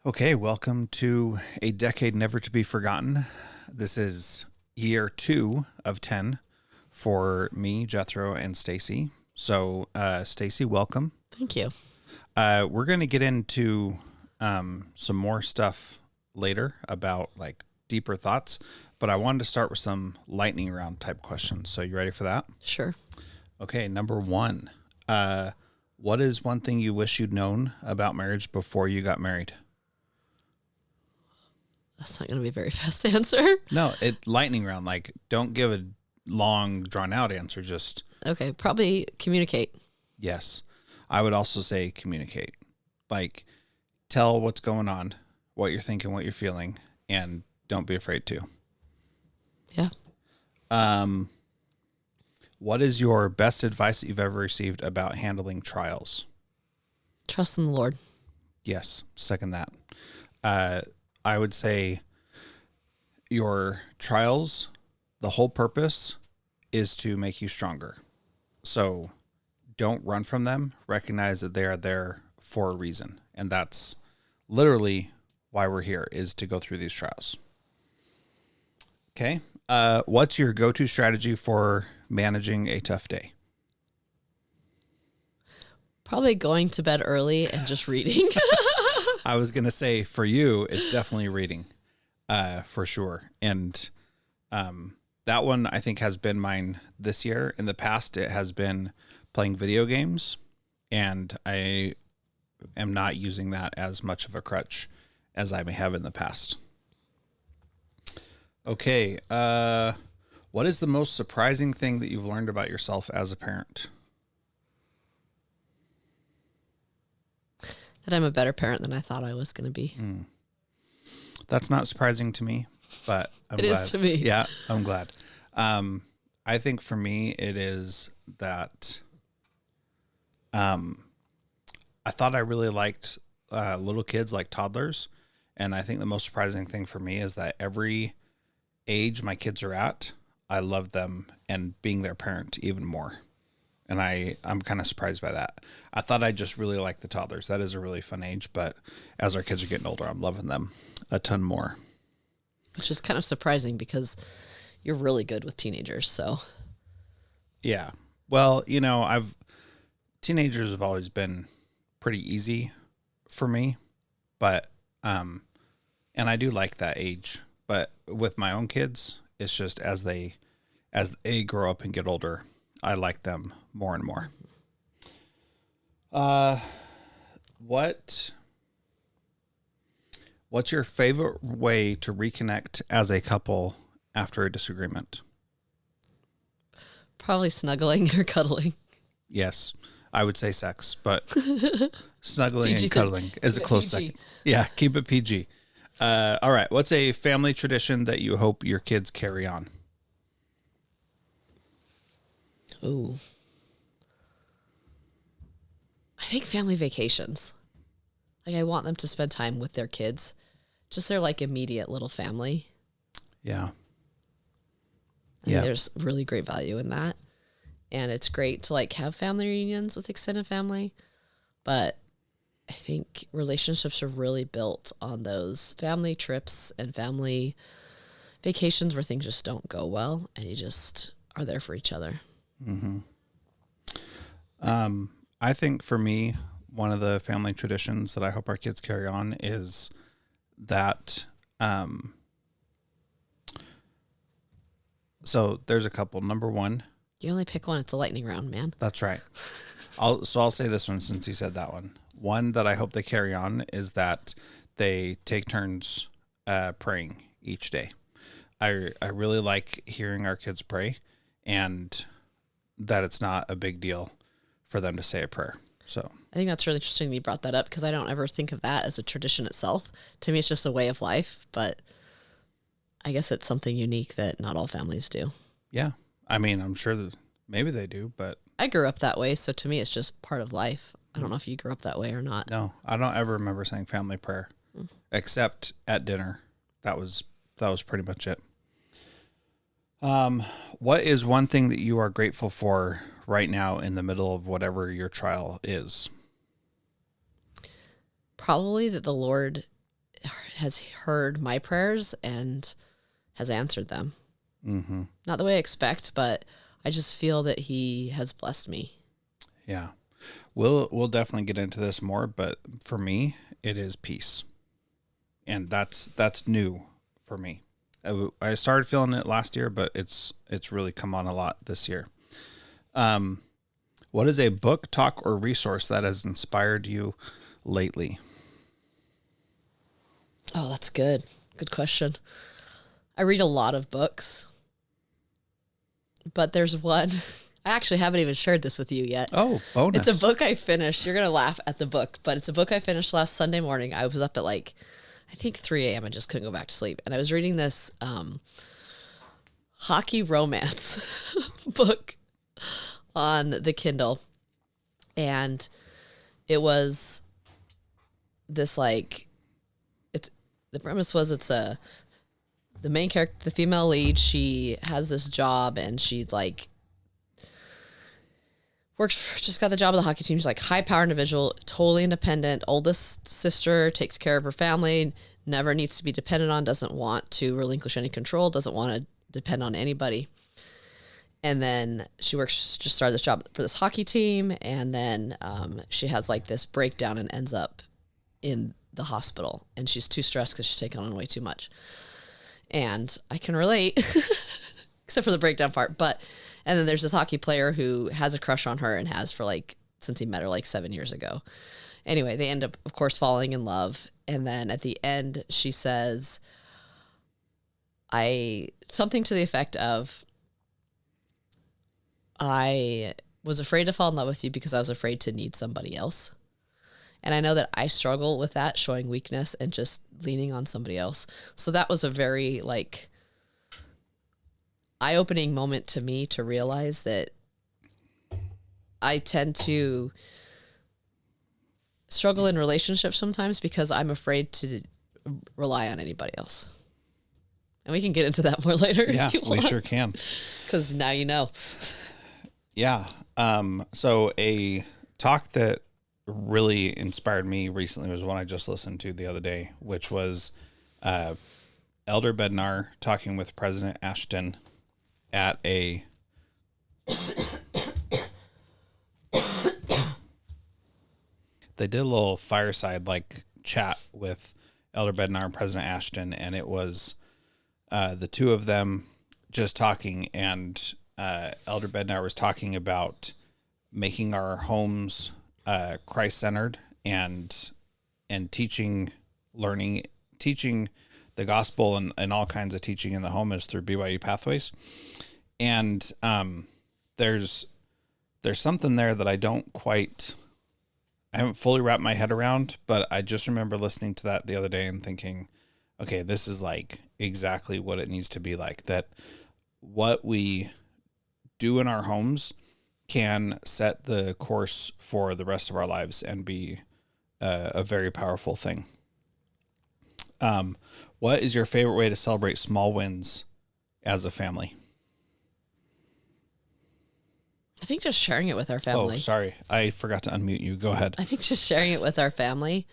Okay, welcome to A Decade Never to Be Forgotten. This is year 2 of 10 for me, Jethro, and Staci. So, Staci, welcome. Thank you. We're going to get into some more stuff later about like deeper thoughts, but I wanted to start with some lightning round type questions. So, you ready for that? Sure. Okay, number 1. What is one thing you wish you'd known about marriage before you got married? That's not going to be a very fast answer. No, lightning round. Like, don't give a long, drawn out answer. Just Okay, probably communicate. yes. I would also say communicate. Like, tell what's going on, what you're thinking, what you're feeling, and don't be afraid to. Yeah. What is your best advice that you've ever received about handling trials? Trust in the Lord. Yes, second that. I would say your trials, the whole purpose is to make you stronger. So don't run from them. Recognize that they are there for a reason. And that's literally why we're here, is to go through these trials. Okay. What's your go-to strategy for managing a tough day? Probably going to bed early and just reading. I was going to say for you, it's definitely reading, for sure. And that one I think has been mine this year. In the past, it has been playing video games, and I am not using that as much of a crutch as I may have in the past. Okay. What is the most surprising thing that you've learned about yourself as a parent? That I'm a better parent than I thought I was going to be. That's not surprising to me, but I'm It glad. is to me. Yeah, I'm glad. I think for me, it is that I thought I really liked little kids, like toddlers. And I think the most surprising thing for me is that every age my kids are at, I love them and being their parent even more. And I'm kind of surprised by that. I thought I just really liked the toddlers. That is a really fun age. But as our kids are getting older, I'm loving them a ton more. Which is kind of surprising because you're really good with teenagers. So, Yeah. Well, teenagers have always been pretty easy for me, but, and I do like that age, but with my own kids, it's just as they grow up and get older, I like them more and more. What's your favorite way to reconnect as a couple after a disagreement? probably snuggling or cuddling. Yes, I would say sex, but snuggling PG and cuddling is a keep it close PG. second. Yeah, keep it PG. All right. What's a family tradition that you hope your kids carry on? Ooh. I think family vacations. Like, I want them to spend time with their kids. Just their, like, immediate little family. Yeah. I think Yeah. there's really great value in that. And it's great to, like, have family reunions with extended family. But I think relationships are really built on those family trips and family vacations where things just don't go well and you just are there for each other. I think for me, one of the family traditions that I hope our kids carry on is that, so there's a couple. Number one, You only pick one. It's a lightning round, man. that's right. I'll say this one since you said that one. One that I hope they carry on is that they take turns praying each day. I really like hearing our kids pray, and that it's not a big deal for them to say a prayer. So I think that's really interesting that you brought that up because I don't ever think of that as a tradition itself. To me, it's just a way of life, but I guess it's something unique that not all families do. yeah, I mean, I'm sure that maybe they do, but I grew up that way, so to me, it's just part of life. I don't know if you grew up that way or not. no, I don't ever remember saying family prayer, except at dinner. That was pretty much it. What is one thing that you are grateful for right now in the middle of whatever your trial is? Probably that the Lord has heard my prayers and has answered them. Mm-hmm. Not the way I expect, but I just feel that he has blessed me. Yeah. We'll definitely get into this more, but for me, it is peace. And that's new for me. I started feeling it last year, but it's really come on a lot this year. What is a book, talk, or resource that has inspired you lately? Oh, that's good. Good question. I read a lot of books, but there's one. I actually haven't even shared this with you yet. Oh, bonus. It's a book I finished. You're going to laugh at the book, but it's a book I finished last Sunday morning. I was up at I think 3 a.m. I just couldn't go back to sleep. And I was reading this hockey romance book on the Kindle. And it was this the premise was the main character, the female lead, she has this job and she's just got the job of the hockey team. She's high power individual, totally independent, oldest sister, takes care of her family, never needs to be dependent on, doesn't want to relinquish any control, doesn't want to depend on anybody. And then just started this job for this hockey team. And then she has this breakdown and ends up in the hospital. And she's too stressed because she's taken on way too much. And I can relate, except for the breakdown part. And then there's this hockey player who has a crush on her and has for since he met her 7 years ago. Anyway, they end up, of course, falling in love. And then at the end, she says, something to the effect of, I was afraid to fall in love with you because I was afraid to need somebody else. And I know that I struggle with that, showing weakness and just leaning on somebody else. So that was a very eye-opening moment to me to realize that I tend to struggle in relationships sometimes because I'm afraid to rely on anybody else. And we can get into that more later. Yeah, if you want. we sure can. Because now you know. Yeah. So a talk that really inspired me recently was one I just listened to the other day, which was Elder Bednar talking with President Ashton at a they did a little fireside chat with Elder Bednar and President Ashton, and it was the two of them just talking, and Elder Bednar was talking about making our homes Christ-centered and teaching the gospel and all kinds of teaching in the home is through BYU Pathways. And there's something there that I haven't fully wrapped my head around, but I just remember listening to that the other day and thinking, okay, this is exactly what it needs to be like, that what we do in our homes can set the course for the rest of our lives and be a very powerful thing. What is your favorite way to celebrate small wins as a family? I think just sharing it with our family. Oh, sorry. I forgot to unmute you. Go ahead. I think just sharing it with our family.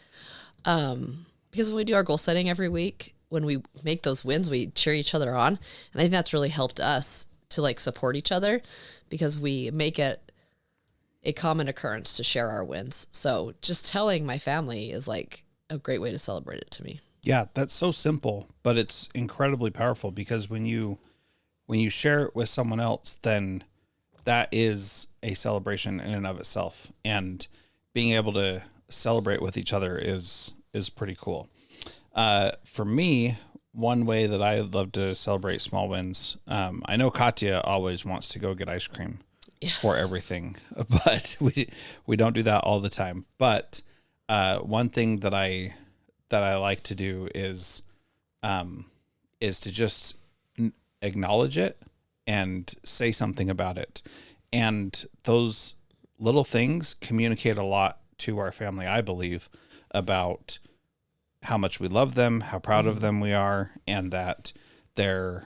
Because when we do our goal setting every week, when we make those wins, we cheer each other on. And I think that's really helped us to support each other because we make it a common occurrence to share our wins. So just telling my family is a great way to celebrate it to me. Yeah, that's so simple, but it's incredibly powerful because when you share it with someone else, then that is a celebration in and of itself. And being able to celebrate with each other is pretty cool. For me, one way that I love to celebrate small wins, I know Katya always wants to go get ice cream for everything, but we don't do that all the time. But one thing that I like to do is to just acknowledge it and say something about it. And those little things communicate a lot to our family, I believe, about how much we love them, how proud of them we are, and that their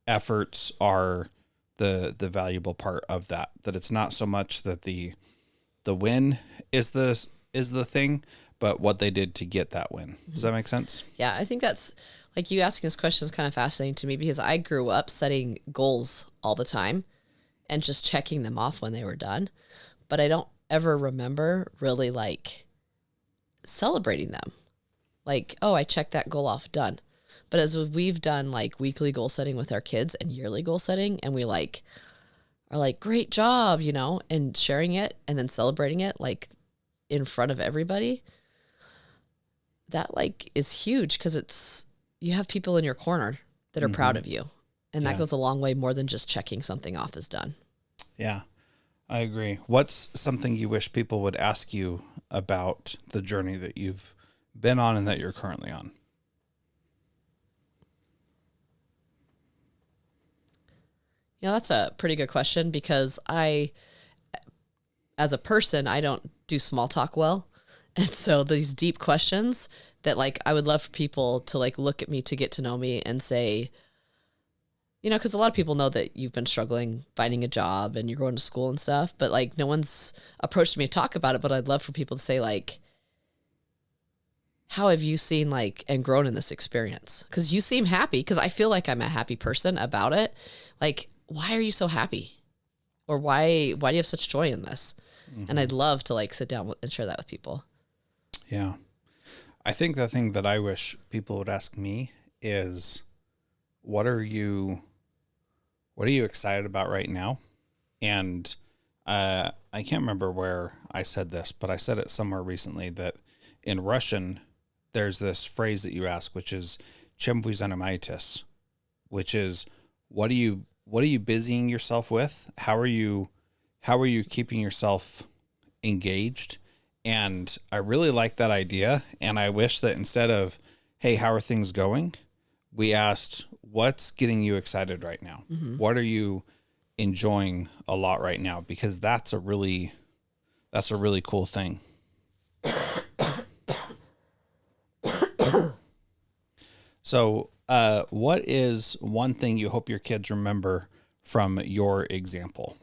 efforts are the valuable part of that. That it's not so much that the win is the thing, but what they did to get that win. Does that make sense? Yeah, I think that's like you asking this question is kind of fascinating to me because I grew up setting goals all the time and just checking them off when they were done. But I don't ever remember really like celebrating them. Like, oh, I checked that goal off, done. But as we've done like weekly goal setting with our kids and yearly goal setting, and we like are like, great job, you know, and sharing it and then celebrating it like in front of everybody, that like is huge because it's, you have people in your corner that are proud of you. And that goes a long way more than just checking something off as done. Yeah, I agree. What's something you wish people would ask you about the journey that you've been on and that you're currently on? You know, that's a pretty good question because I, as a person, I don't do small talk well. And so these deep questions that like, I would love for people to like look at me to get to know me and say, you know, because a lot of people know that you've been struggling finding a job and you're going to school and stuff, but like no one's approached me to talk about it. But I'd love for people to say like, how have you seen like and grown in this experience? Because you seem happy. Because I feel like I'm a happy person about it. Like, why are you so happy? Or why do you have such joy in this? And I'd love to like sit down and share that with people. Yeah. I think the thing that I wish people would ask me is, what are you excited about right now? And I can't remember where I said this, but I said it somewhere recently that in Russian, there's this phrase that you ask, which is "Чем вы занимаетесь?", which is what are you busying yourself with? How are you keeping yourself engaged? And I really like that idea. And I wish that instead of, hey, how are things going? We asked, what's getting you excited right now? What are you enjoying a lot right now? Because that's a really cool thing. So, what is one thing you hope your kids remember from your example?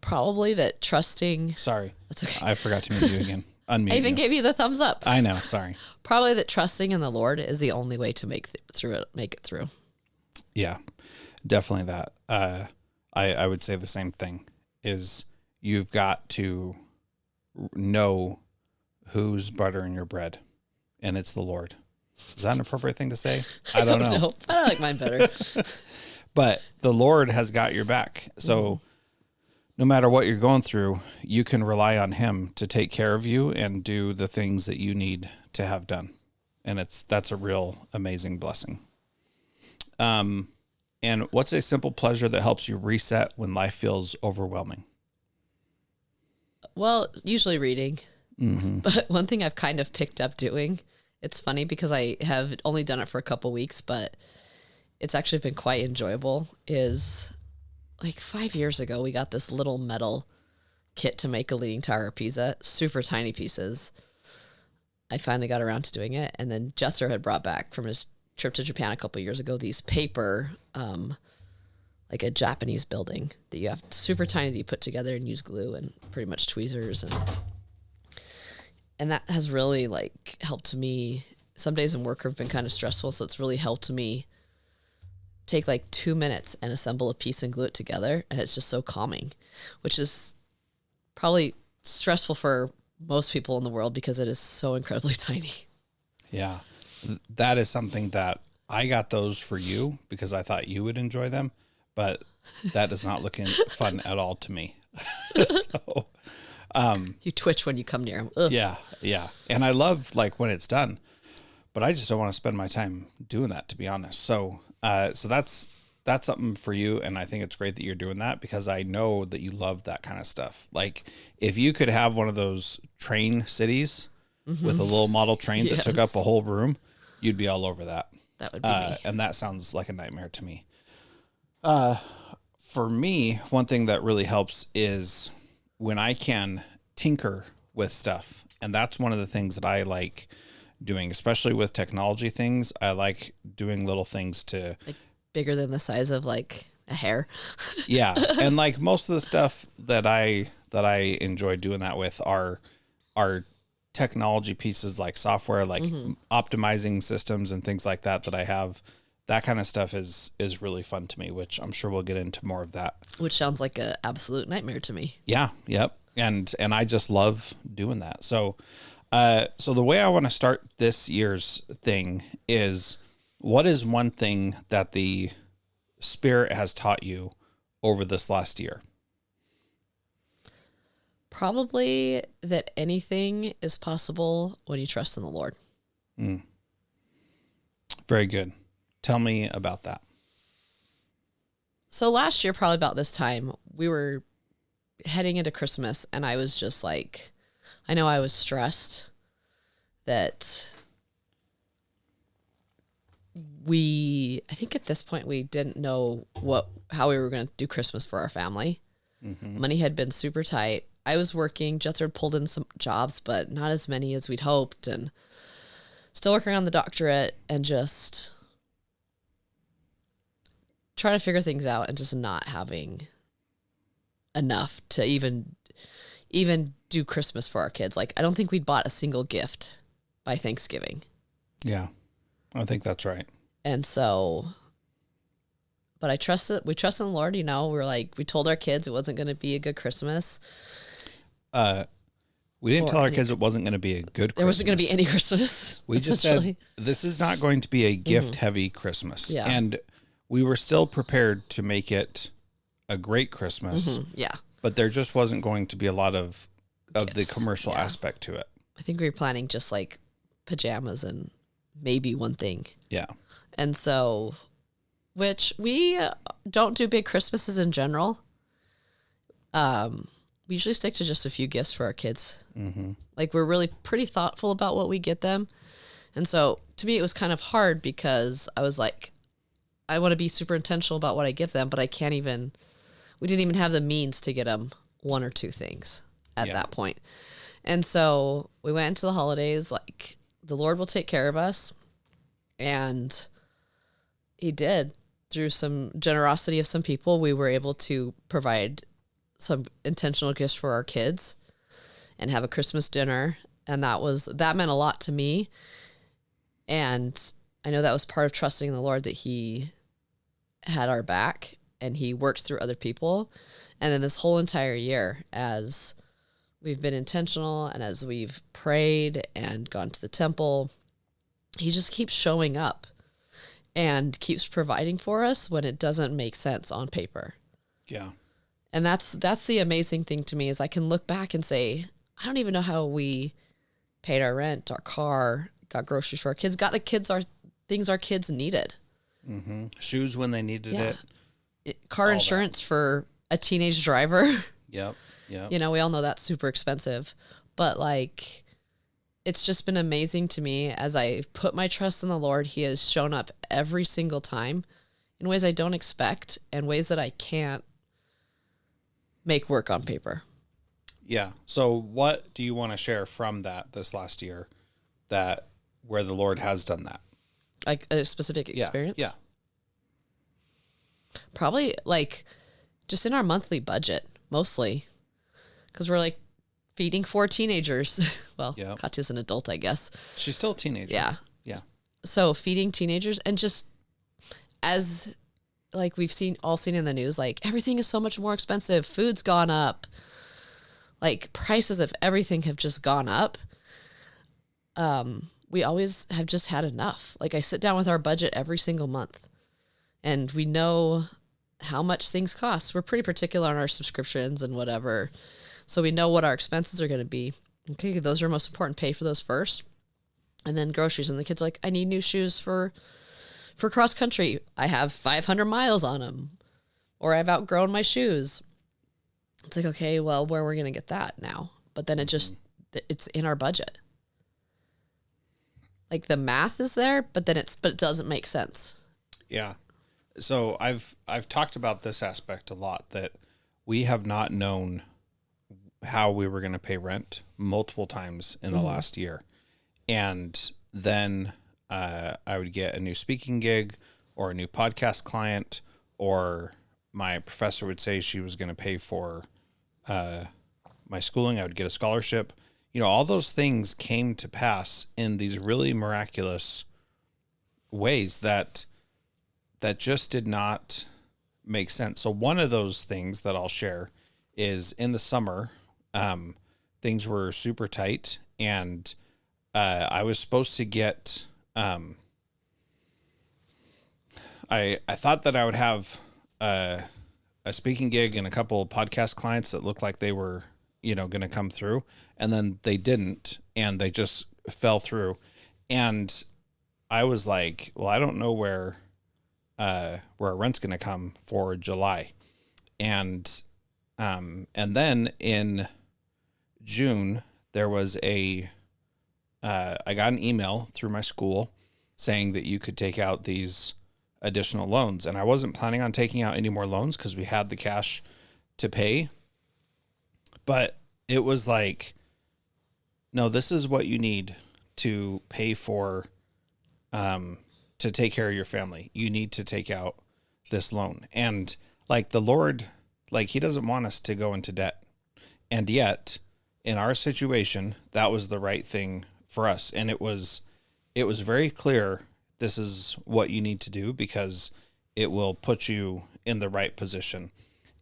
Probably that trusting. Sorry. That's okay. I forgot to mute you again. Unmute I even you. gave you the thumbs up. I know. Sorry. Probably that trusting in the Lord is the only way to make it through. Yeah, definitely that. I would say the same thing is you've got to know who's buttering your bread, and it's the Lord. Is that an appropriate thing to say? I don't know. But I like mine better. But the Lord has got your back. So no matter what you're going through, you can rely on him to take care of you and do the things that you need to have done. And that's a real amazing blessing. And what's a simple pleasure that helps you reset when life feels overwhelming? Well, usually reading. But one thing I've kind of picked up doing, it's funny because I have only done it for a couple weeks, but it's actually been quite enjoyable, is like 5 years ago, we got this little metal kit to make a Leaning Tower of Pisa, super tiny pieces. I finally got around to doing it. And then Jethro had brought back from his trip to Japan a couple years ago these paper, like a Japanese building that you have super tiny that you put together and use glue and pretty much tweezers. And that has really like helped me. Some days in work have been kind of stressful, so it's really helped me take like 2 minutes and assemble a piece and glue it together. And it's just so calming, which is probably stressful for most people in the world because it is so incredibly tiny. Yeah, that is something that I got those for you because I thought you would enjoy them, but that is not looking fun at all to me. So, you twitch when you come near them. Ugh. Yeah. And I love like when it's done, but I just don't want to spend my time doing that, to be honest. So that's something for you. And I think it's great that you're doing that because I know that you love that kind of stuff. Like if you could have one of those train cities with a little model trains that took up a whole room, you'd be all over that. That would be me. And that sounds like a nightmare to me. For me, one thing that really helps is when I can tinker with stuff. And that's one of the things that I like doing, especially with technology things. I like doing little things to like bigger than the size of like a hair. Yeah. And like most of the stuff that I that I enjoy doing that with are technology pieces like software, like optimizing systems and things like that I have. That kind of stuff is really fun to me, which I'm sure we'll get into more of that. Which sounds like an absolute nightmare to me. Yeah. Yep. And I just love doing that. So, so the way I want to start this year's thing is, what is one thing that the Spirit has taught you over this last year? Probably that anything is possible when you trust in the Lord. Very good. Tell me about that. So last year, probably about this time, we were heading into Christmas, and I was just like, I know I was stressed that I think at this point we didn't know how we were going to do Christmas for our family. Money had been super tight. I was working. Jethro had pulled in some jobs, but not as many as we'd hoped, and still working on the doctorate and just trying to figure things out and just not having enough to even do Christmas for our kids. Like, I don't think we'd bought a single gift by Thanksgiving. Yeah, I think that's right. And so, but we trust in the Lord, we told our kids it wasn't going to be a good Christmas. We didn't tell our kids it wasn't going to be a good Christmas. There wasn't going to be any Christmas. We just said, this is not going to be a gift-heavy Christmas. Yeah. And we were still prepared to make it a great Christmas. Yeah. But there just wasn't going to be a lot of Gifts, the commercial aspect to it. I think we were planning just like pajamas and maybe one thing. Yeah. And so, which we don't do big Christmases in general. We usually stick to just a few gifts for our kids. Like, we're really pretty thoughtful about what we get them. And so to me, it was kind of hard because I was like, I want to be super intentional about what I give them, but we didn't even have the means to get them one or two things at that point. And so we went into the holidays, like, the Lord will take care of us. And he did. Through some generosity of some people, we were able to provide some intentional gifts for our kids and have a Christmas dinner. And that meant a lot to me. And I know that was part of trusting in the Lord, that he had our back and he worked through other people. And then this whole entire year, as we've been intentional and as we've prayed and gone to the temple, he just keeps showing up and keeps providing for us when it doesn't make sense on paper. Yeah. And that's the amazing thing to me, is I can look back and say, I don't even know how we paid our rent, our car, got groceries for our kids, got the kids things our kids needed. Shoes when they needed it. Car insurance for a teenage driver. Yep. We all know that's super expensive, but like, it's just been amazing to me as I put my trust in the Lord. He has shown up every single time in ways I don't expect and ways that I can't make work on paper. Yeah. So what do you want to share from this last year, where the Lord has done that? Like a specific experience? Yeah. Probably like just in our monthly budget, mostly. Because we're like feeding 4 teenagers. Well, Katya's an adult, I guess. She's still a teenager. Yeah. Yeah. So feeding teenagers, and just as like we've all seen in the news, like everything is so much more expensive. Food's gone up. Like prices of everything have just gone up. We always have just had enough. Like I sit down with our budget every single month and we know how much things cost. We're pretty particular on our subscriptions and whatever. So we know what our expenses are going to be. Okay, those are most important. Pay for those first. And then groceries. And the kid's like, I need new shoes for cross country. I have 500 miles on them. Or I've outgrown my shoes. It's like, okay, well, where are we going to get that now? But then it's in our budget. Like the math is there, but it doesn't make sense. Yeah. So I've talked about this aspect a lot, that we have not known how we were going to pay rent multiple times in the last year. And then I would get a new speaking gig or a new podcast client, or my professor would say she was going to pay for my schooling. I would get a scholarship. All those things came to pass in these really miraculous ways that just did not make sense. So one of those things that I'll share is in the summer, things were super tight, and I was supposed to get, I thought that I would have a speaking gig and a couple of podcast clients that looked like they were, going to come through, and then they didn't, and they just fell through. And I was like, well, I don't know where rent's going to come for July. And then in June, there was I got an email through my school saying that you could take out these additional loans. And I wasn't planning on taking out any more loans because we had the cash to pay. But it was like, no, this is what you need to pay for, to take care of your family. You need to take out this loan. And like the Lord, like he doesn't want us to go into debt. And yet in our situation, that was the right thing for us. And it was very clear, this is what you need to do because it will put you in the right position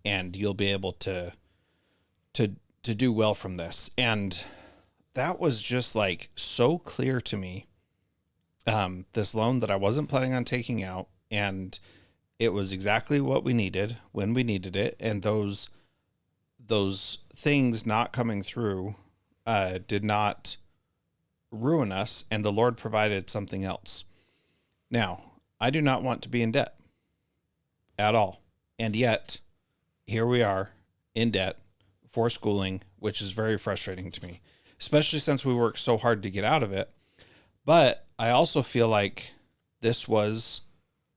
and you'll be able to do well from this. And that was just like so clear to me. This loan that I wasn't planning on taking out, and it was exactly what we needed when we needed it. And those things not coming through, did not ruin us, and the Lord provided something else. Now, I do not want to be in debt at all. And yet here we are in debt for schooling, which is very frustrating to me, especially since we worked so hard to get out of it. But I also feel like this was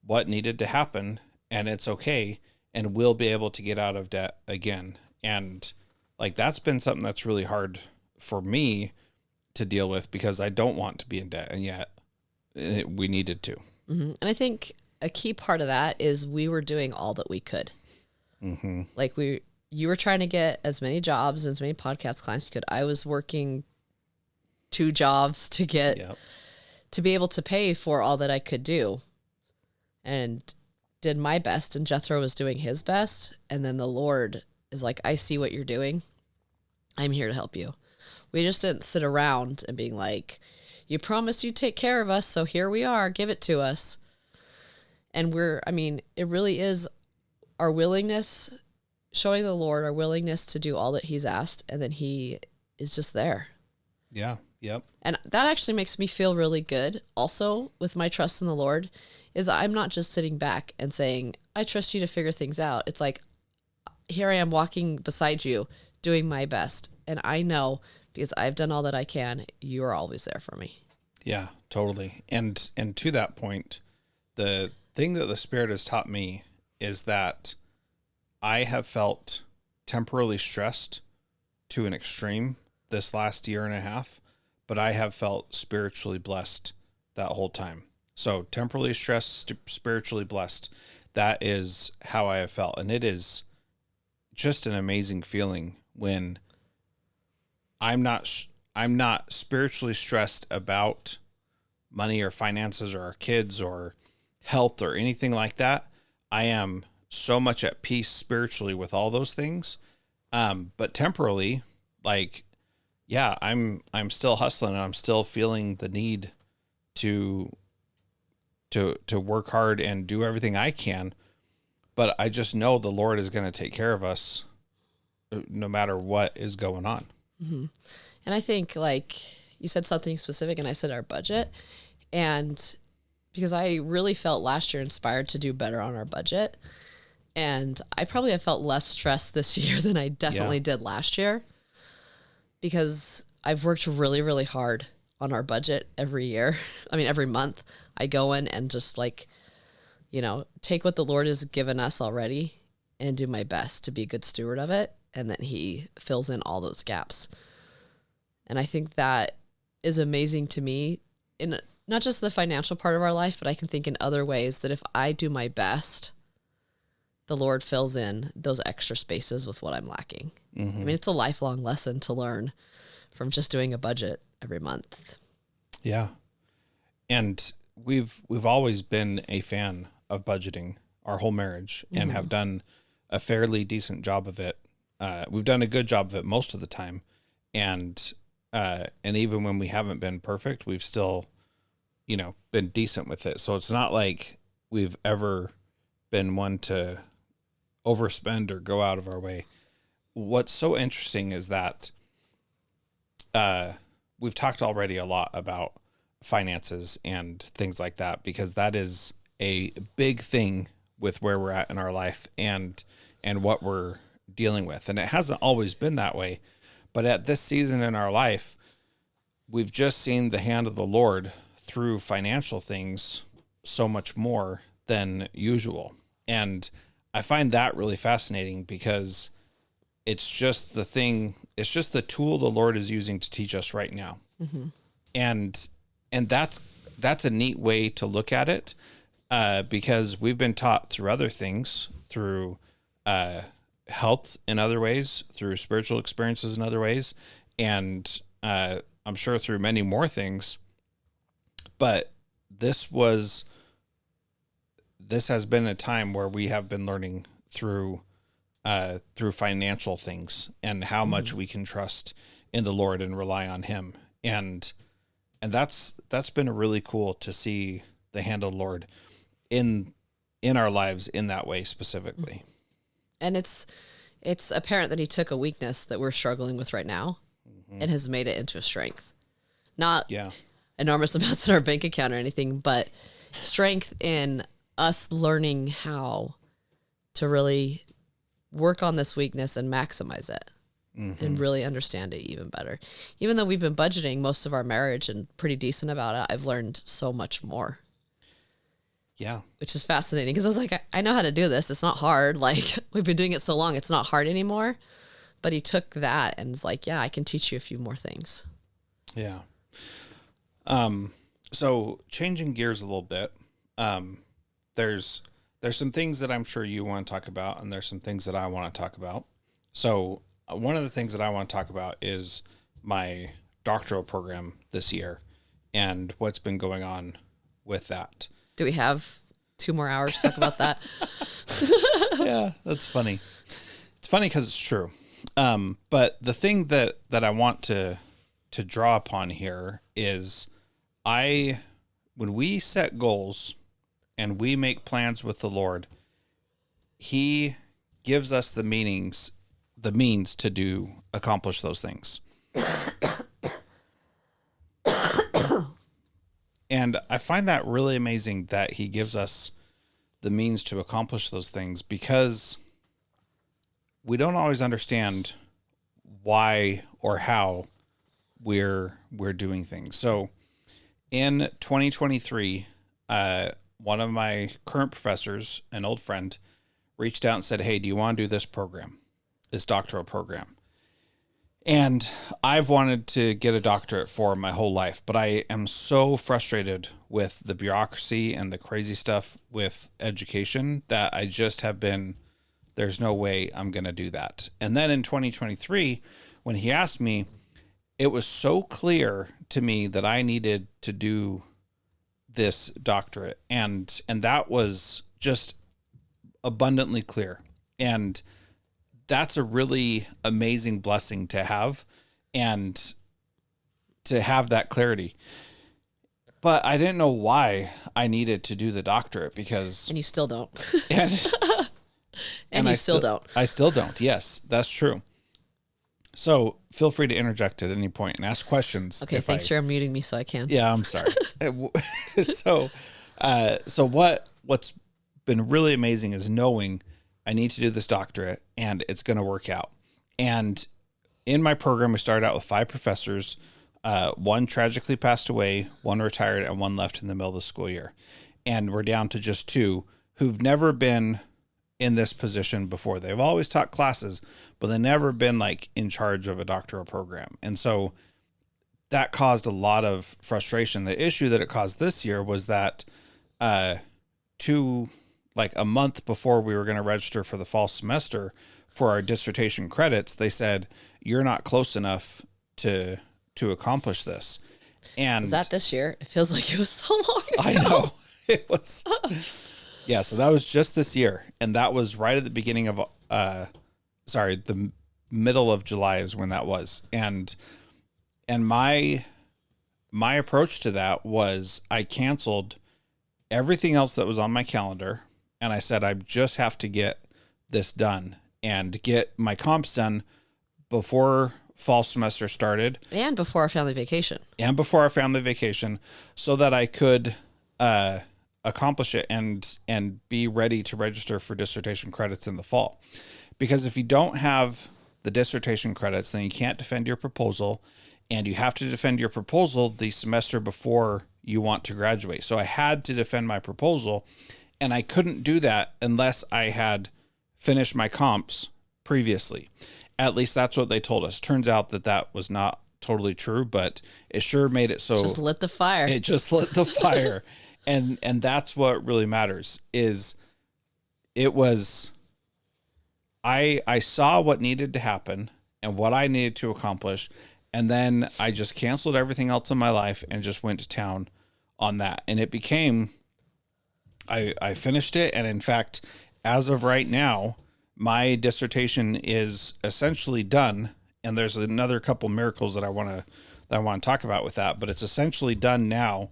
what needed to happen, and it's okay, and we'll be able to get out of debt again. And like, that's been something that's really hard for me to deal with because I don't want to be in debt, and yet we needed to. Mm-hmm. And I think a key part of that is we were doing all that we could. Mm-hmm. Like you were trying to get as many jobs, as many podcast clients as you could. I was working 2 jobs to get, to be able to pay for all that I could do, and did my best. And Jethro was doing his best. And then the Lord is like, I see what you're doing. I'm here to help you. We just didn't sit around and being like, you promised you'd take care of us, so here we are, give it to us. And it really is our willingness, showing the Lord our willingness to do all that he's asked, and then he is just there. Yeah. Yep. And that actually makes me feel really good. Also, with my trust in the Lord, is I'm not just sitting back and saying, I trust you to figure things out. It's like, here I am walking beside you, doing my best. And I know, because I've done all that I can, you are always there for me. Yeah, totally. And to that point, the thing that the Spirit has taught me is that I have felt temporarily stressed to an extreme this last year and a half, but I have felt spiritually blessed that whole time. So temporally stressed, spiritually blessed. That is how I have felt. And it is just an amazing feeling when I'm not spiritually stressed about money or finances or our kids or health or anything like that. I am so much at peace spiritually with all those things. But temporally, like, yeah, I'm still hustling, and I'm still feeling the need to work hard and do everything I can. But I just know the Lord is going to take care of us no matter what is going on. Mm-hmm. And I think, like, you said something specific, and I said our budget. And because I really felt last year inspired to do better on our budget. And I probably have felt less stressed this year than I definitely did last year, because I've worked really, really hard on our budget every year. Every month I go in and just take what the Lord has given us already and do my best to be a good steward of it. And then he fills in all those gaps. And I think that is amazing to me, in not just the financial part of our life, but I can think in other ways that if I do my best, the Lord fills in those extra spaces with what I'm lacking. I mean, it's a lifelong lesson to learn from just doing a budget every month. Yeah. And we've always been a fan of budgeting our whole marriage and have done a fairly decent job of it. We've done a good job of it most of the time. And even when we haven't been perfect, we've still, been decent with it. So it's not like we've ever been one to overspend or go out of our way. What's so interesting is that we've talked already a lot about finances and things like that, because that is a big thing with where we're at in our life and what we're dealing with. And it hasn't always been that way, but at this season in our life, we've just seen the hand of the Lord through financial things so much more than usual. And I find that really fascinating, because it's just the tool the Lord is using to teach us right now. And that's a neat way to look at it, because we've been taught through other things, through health in other ways, through spiritual experiences in other ways, and I'm sure through many more things. But this has been a time where we have been learning through financial things and how much we can trust in the Lord and rely on Him. And that's been really cool to see the hand of the Lord in our lives in that way specifically. And it's apparent that He took a weakness that we're struggling with right now and has made it into a strength. Not enormous amounts in our bank account or anything, but strength in us learning how to really work on this weakness and maximize it and really understand it even better. Even though we've been budgeting most of our marriage and pretty decent about it, I've learned so much more. Yeah. Which is fascinating, because I was like, I know how to do this. It's not hard. Like, we've been doing it so long, it's not hard anymore. But He took that and was like, yeah, I can teach you a few more things. Yeah. So changing gears a little bit, there's some things that I'm sure you want to talk about, and there's some things that I want to talk about. So one of the things that I want to talk about is my doctoral program this year and what's been going on with that. Do we have 2 more hours to talk about that? Yeah, that's funny. It's funny because it's true. But the thing that I want to draw upon here is when we set goals and we make plans with the Lord, He gives us the means to accomplish those things. And I find that really amazing that He gives us the means to accomplish those things, because we don't always understand why or how we're doing things. So in 2023, one of my current professors, an old friend, reached out and said, "Hey, do you want to do this program, this doctoral program?" And I've wanted to get a doctorate for my whole life, but I am so frustrated with the bureaucracy and the crazy stuff with education that I just have been, there's no way I'm going to do that. And then in 2023, when he asked me, it was so clear to me that I needed to do this doctorate. And that was just abundantly clear. And that's a really amazing blessing to have, and to have that clarity. But I didn't know why I needed to do the doctorate, because... And you still don't. And you still don't. I still don't. Yes, that's true. So feel free to interject at any point and ask questions. Okay, thanks for unmuting me so I can. Yeah, I'm sorry. So what's been really amazing is knowing I need to do this doctorate and it's going to work out. And in my program, we started out with 5 professors. One tragically passed away, one retired, and one left in the middle of the school year. And we're down to just 2 who've never been in this position before. They've always taught classes, but they've never been like in charge of a doctoral program. And so that caused a lot of frustration. The issue that it caused this year was that 2 like a month before we were going to register for the fall semester for our dissertation credits, they said, you're not close enough to accomplish this. And Was that this year? It feels like it was so long ago. I know it was. Yeah. So that was just this year. And that was right at the beginning of, the middle of July is when that was. And my approach to that was I canceled everything else that was on my calendar. And I said, I just have to get this done and get my comps done before fall semester started. And before our family vacation. So that I could accomplish it and be ready to register for dissertation credits in the fall. Because if you don't have the dissertation credits, then you can't defend your proposal, and you have to defend your proposal the semester before you want to graduate. So I had to defend my proposal, and I couldn't do that unless I had finished my comps previously. At least that's what they told us. Turns out that was not totally true, but it sure made it so. Just lit the fire. It just lit the fire. And that's what really matters is it was, I saw what needed to happen and what I needed to accomplish. And then I just canceled everything else in my life and just went to town on that. And it became, I finished it. And in fact, as of right now, my dissertation is essentially done. And there's another couple miracles that I want to talk about with that, but it's essentially done now,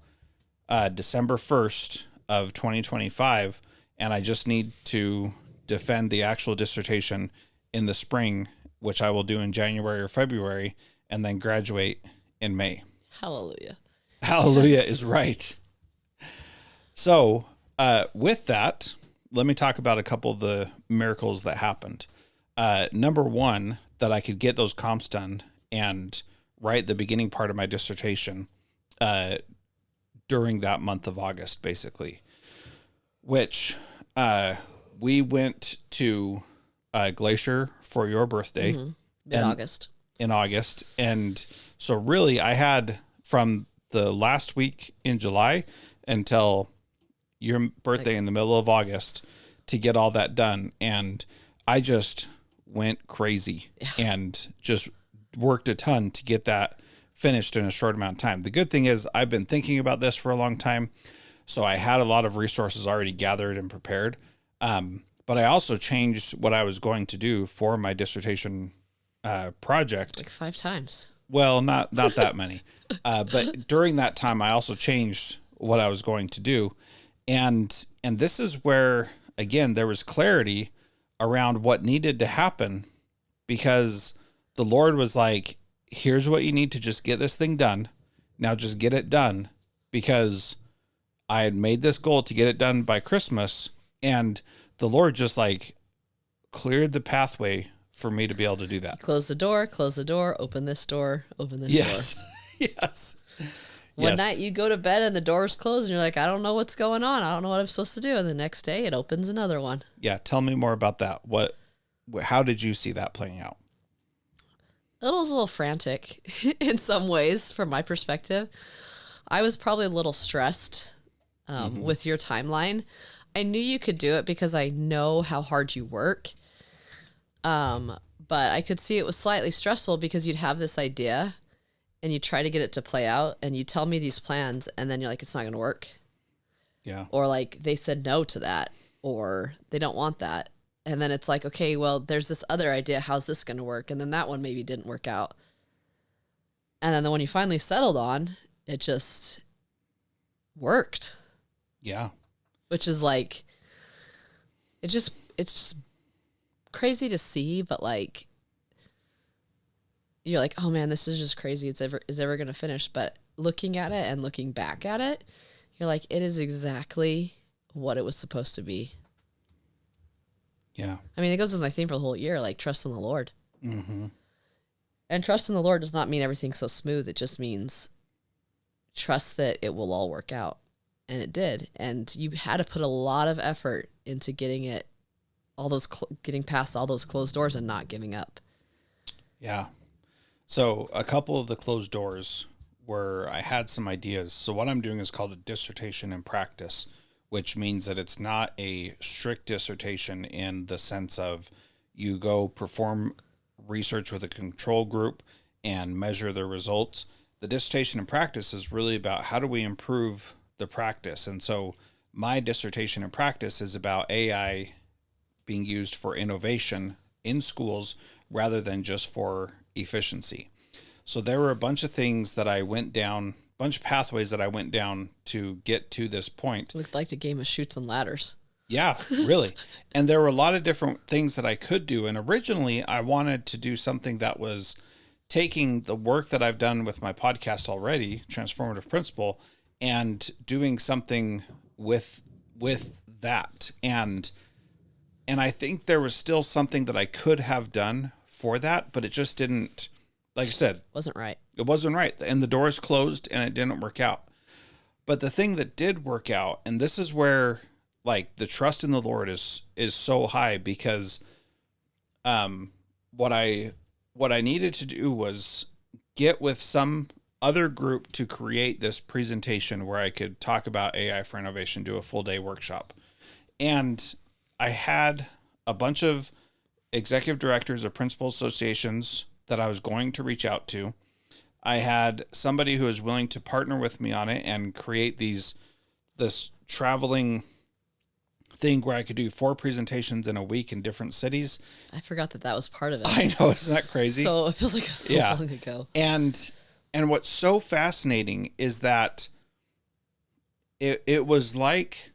December 1st of 2025. And I just need to defend the actual dissertation in the spring, which I will do in January or February, and then graduate in May. Hallelujah. Hallelujah is right. So, with that, let me talk about a couple of the miracles that happened. Number one, that I could get those comps done and write the beginning part of my dissertation during that month of August, basically, which we went to Glacier for your birthday. Mm-hmm. Mid-August. In August. And so really I had from the last week in July until your birthday in the middle of August to get all that done. And I just went crazy and just worked a ton to get that finished in a short amount of time. The good thing is I've been thinking about this for a long time. So I had a lot of resources already gathered and prepared. But I also changed what I was going to do for my dissertation project. Like 5 times. Well, not that many. But during that time, I also changed what I was going to do. And this is where, again, there was clarity around what needed to happen, because the Lord was like, here's what you need to just get this thing done. Now just get it done, because I had made this goal to get it done by Christmas, and the Lord just like cleared the pathway for me to be able to do that. Close the door, open this door, open this door. Yes. One night you go to bed and the door's closed and you're like, I don't know what's going on. I don't know what I'm supposed to do. And the next day it opens another one. Yeah. Tell me more about that. How did you see that playing out? It was a little frantic in some ways from my perspective. I was probably a little stressed with your timeline. I knew you could do it because I know how hard you work. But I could see it was slightly stressful because you'd have this idea and you try to get it to play out and you tell me these plans and then you're like, it's not going to work. Yeah. Or like they said no to that, or they don't want that. And then it's like, okay, well, there's this other idea. How's this going to work? And then that one maybe didn't work out. And then the one you finally settled on, it just worked. Yeah. Which is like, it's just crazy to see, but like, you're like, oh man, this is just crazy. It's ever going to finish. But looking at it and looking back at it, you're like, it is exactly what it was supposed to be. Yeah. I mean, it goes with my theme for the whole year, like trust in the Lord. Mm-hmm. And trust in the Lord does not mean everything's so smooth. It just means trust that it will all work out. And it did. And you had to put a lot of effort into getting it, getting past all those closed doors and not giving up. Yeah. So a couple of the closed doors were, I had some ideas. So what I'm doing is called a dissertation in practice, which means that it's not a strict dissertation in the sense of you go perform research with a control group and measure the results. The dissertation in practice is really about how do we improve the practice. And so my dissertation in practice is about AI being used for innovation in schools rather than just for efficiency. So there were a bunch of things that I went down, bunch of pathways that I went down to get to this point. It looked like a game of chutes and ladders. Yeah, really. And there were a lot of different things that I could do. And originally I wanted to do something that was taking the work that I've done with my podcast already, Transformative Principle, and doing something with that. And I think there was still something that I could have done for that, but it just didn't, like I said, Wasn't right. it wasn't right. And the doors closed and it didn't work out. But the thing that did work out, and this is where like the trust in the Lord is so high, because what I needed to do was get with some other group to create this presentation where I could talk about AI for innovation, do a full day workshop. And I had a bunch of executive directors of principal associations that I was going to reach out to. I had somebody who was willing to partner with me on it and create this traveling thing where I could do 4 presentations in a week in different cities. I forgot that was part of it. I know, isn't that crazy? So it feels like it was so long ago. And what's so fascinating is that it was like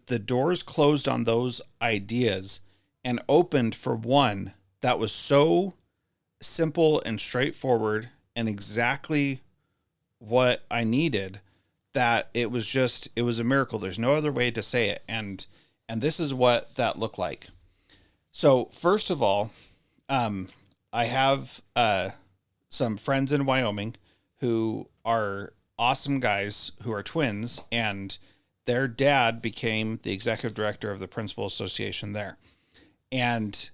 the doors closed on those ideas and opened for one that was so simple and straightforward and exactly what I needed, that it was a miracle. There's no other way to say it. And this is what that looked like. So first of all, I have some friends in Wyoming who are awesome guys who are twins, and their dad became the executive director of the principal association there. And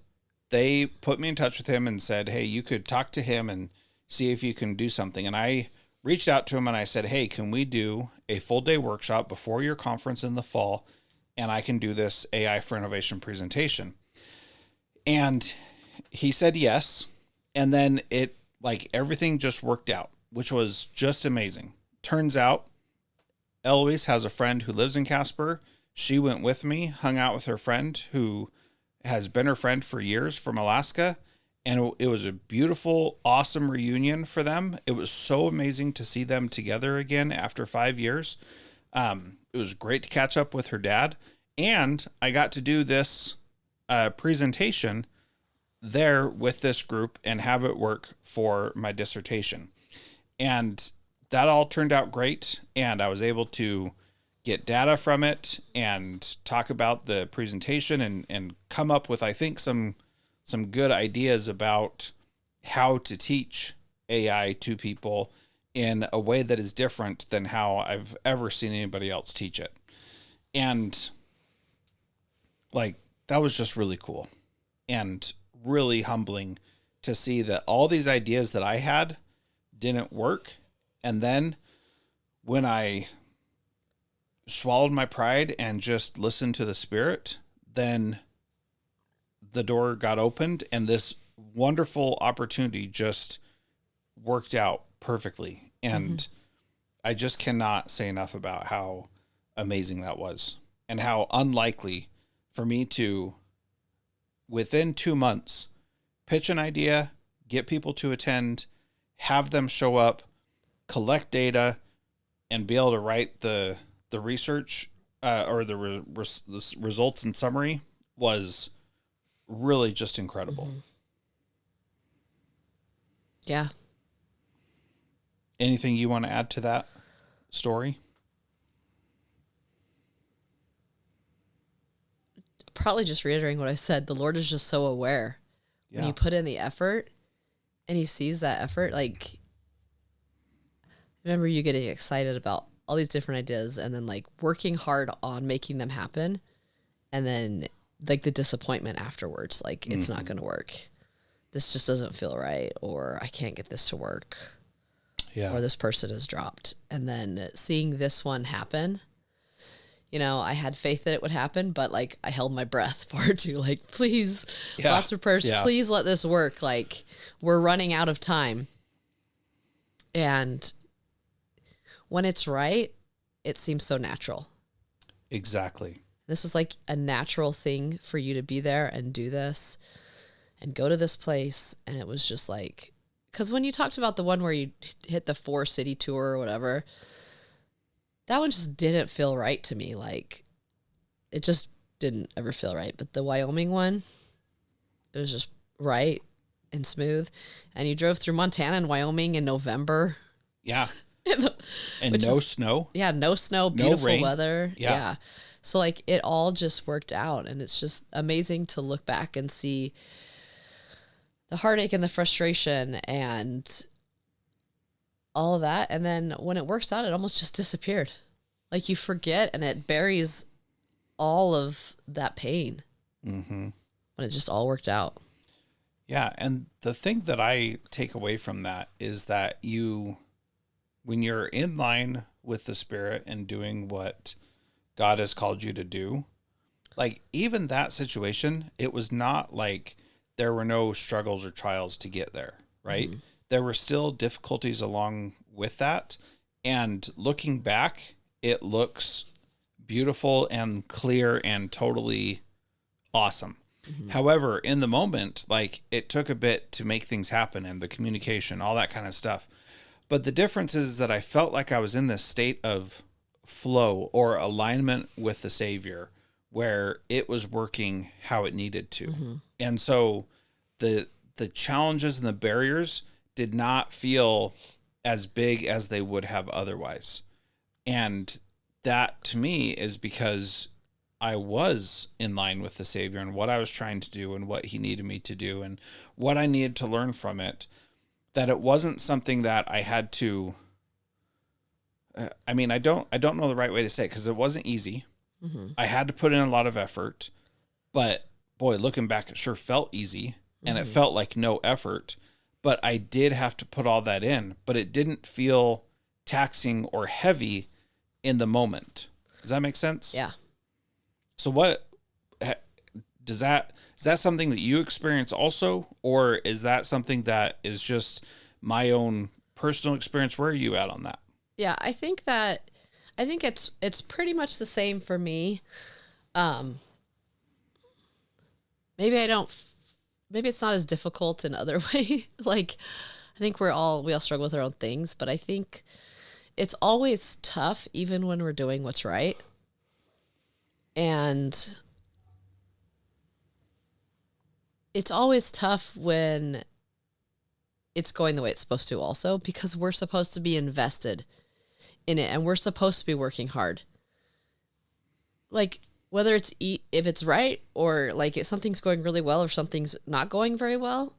they put me in touch with him and said, hey, you could talk to him and see if you can do something. And I reached out to him and I said, hey, can we do a full day workshop before your conference in the fall? And I can do this AI for innovation presentation. And he said yes. And then everything just worked out, which was just amazing. Turns out Eloise has a friend who lives in Casper. She went with me, hung out with her friend who has been her friend for years from Alaska. And it was a beautiful, awesome reunion for them. It was so amazing to see them together again after 5 years. It was great to catch up with her dad. And I got to do this presentation there with this group and have it work for my dissertation. And that all turned out great. And I was able to get data from it and talk about the presentation and come up with, I think, some good ideas about how to teach AI to people in a way that is different than how I've ever seen anybody else teach it. And that was just really cool and really humbling to see that all these ideas that I had didn't work. And then when I swallowed my pride and just listened to the Spirit, then the door got opened and this wonderful opportunity just worked out perfectly. And I just cannot say enough about how amazing that was and how unlikely for me to, within 2 months, pitch an idea, get people to attend, have them show up, collect data, and be able to write the research or the results and summary was really just incredible. Yeah. Anything you want to add to that story? Probably just reiterating what I said. The Lord is just so aware when you put in the effort and he sees that effort. Like, I remember you getting excited about all these different ideas and then working hard on making them happen. And then the disappointment afterwards, it's not going to work. This just doesn't feel right. Or I can't get this to work. Yeah. Or this person is dropped. And then seeing this one happen, you know, I had faith that it would happen, but like I held my breath for it to, like, please, Yeah. lots of prayers, Yeah. please let this work. Like, we're running out of time. And when it's right, it seems so natural. Exactly. This was like a natural thing for you to be there and do this and go to this place. And it was just like, because when you talked about the one where you hit the 4-city tour or whatever, that one just didn't feel right to me. Like, it just didn't ever feel right. But the Wyoming one, it was just right and smooth. And you drove through Montana and Wyoming in November. Yeah. And Which no is- snow. Yeah, no snow, beautiful rain. weather. Yeah. So like it all just worked out, and it's just amazing to look back and see the heartache and the frustration and all of that. And then when it works out, it almost just disappeared. Like you forget, and it buries all of that pain when it just all worked out. Yeah. And the thing that I take away from that is that when you're in line with the Spirit and doing what God has called you to do, like even that situation, it was not like there were no struggles or trials to get there, right? There were still difficulties along with that. And looking back, it looks beautiful and clear and totally awesome. However, in the moment, like it took a bit to make things happen and the communication, all that kind of stuff. But the difference is that I felt like I was in this state of flow or alignment with the Savior where it was working how it needed to. And so the challenges and the barriers did not feel as big as they would have otherwise. And that to me is because I was in line with the Savior and what I was trying to do and what he needed me to do and what I needed to learn from it. That it wasn't something that I had to, I mean, I don't know the right way to say it because it wasn't easy. I had to put in a lot of effort, but boy, looking back, it sure felt easy and it felt like no effort, but I did have to put all that in, but it didn't feel taxing or heavy in the moment. Does that make sense? Yeah. So is that something that you experience also, or is that something that is just my own personal experience? Where are you at on that? Yeah, I think it's pretty much the same for me. Maybe it's not as difficult in other way. Like I think we all struggle with our own things, but I think it's always tough even when we're doing what's right. And it's always tough when it's going the way it's supposed to also, because we're supposed to be invested in it and we're supposed to be working hard. Like whether it's if it's right or like if something's going really well or something's not going very well,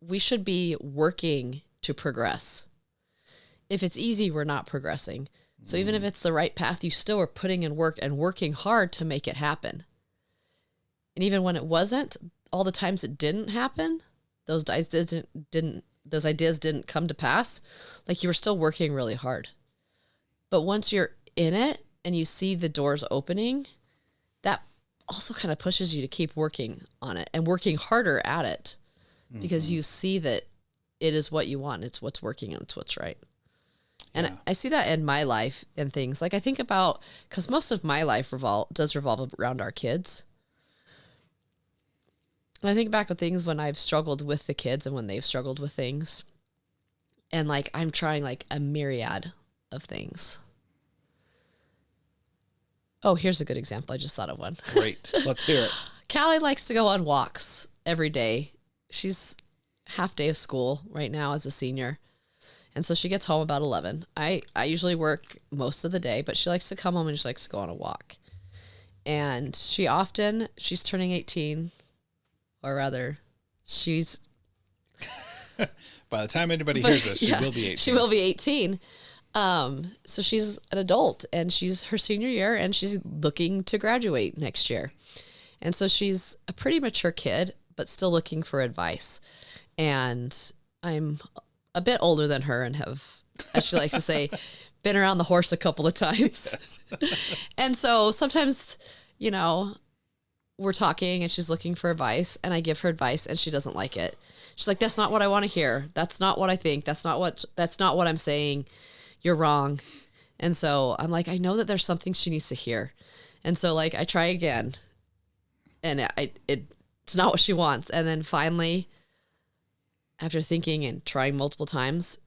we should be working to progress. If it's easy, we're not progressing. So even if it's the right path, you still are putting in work and working hard to make it happen. And even when it wasn't, all the times it didn't happen, those ideas didn't come to pass, like you were still working really hard. But once you're in it and you see the doors opening, that also kind of pushes you to keep working on it and working harder at it because you see that it is what you want. It's what's working and it's what's right. And I see that in my life and things like I think about, because most of my life does revolve around our kids. And I think back on things when I've struggled with the kids and when they've struggled with things. And like, I'm trying like a myriad of things. Oh, here's a good example. I just thought of one. Great. Let's hear it. Callie likes to go on walks every day. She's half day of school right now as a senior. And so she gets home about 11. I usually work most of the day, but she likes to come home and she likes to go on a walk. And she's turning 18, or rather, she's... By the time anybody hears this, she will be 18. She will be 18. So she's an adult and she's her senior year and she's looking to graduate next year. And so she's a pretty mature kid, but still looking for advice. And I'm a bit older than her and have, as she likes to say, been around the horse a couple of times. Yes. And so sometimes, you know, we're talking and she's looking for advice and I give her advice and she doesn't like it. She's like, that's not what I want to hear. That's not what I think. That's not what I'm saying. You're wrong. And so I'm like, I know that there's something she needs to hear. And so like, I try again and it's not what she wants. And then finally, after thinking and trying multiple times,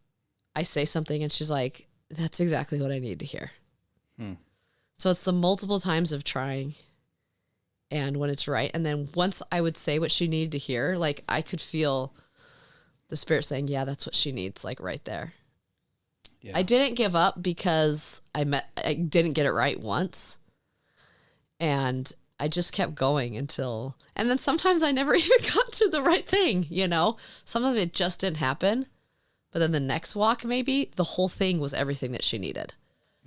I say something and she's like, that's exactly what I need to hear. So it's the multiple times of trying and when it's right. And then once I would say what she needed to hear, like I could feel the Spirit saying, yeah, that's what she needs, like right there. Yeah. I didn't give up because I didn't get it right once. And I just kept going and then sometimes I never even got to the right thing, you know? Sometimes it just didn't happen. But then the next walk, maybe the whole thing was everything that she needed.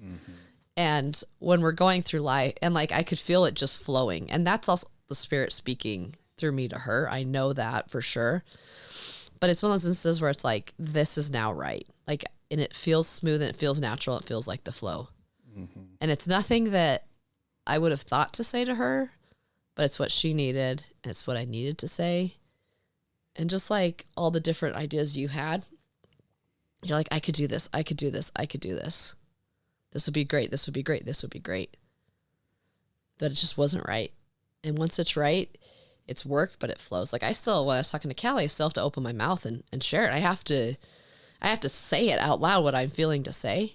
Mm-hmm. And when we're going through life and like, I could feel it just flowing, and that's also the Spirit speaking through me to her. I know that for sure, but it's one of those instances where it's like, this is now right. Like, and it feels smooth and it feels natural. It feels like the flow. Mm-hmm. And it's nothing that I would have thought to say to her, but it's what she needed. And it's what I needed to say. And just like all the different ideas you had, you're like, I could do this. I could do this. I could do this. This would be great. This would be great. This would be great. But it just wasn't right. And once it's right, it's worked, but it flows. Like I still, when I was talking to Callie, I still have to open my mouth and share it. I have to say it out loud, what I'm feeling to say.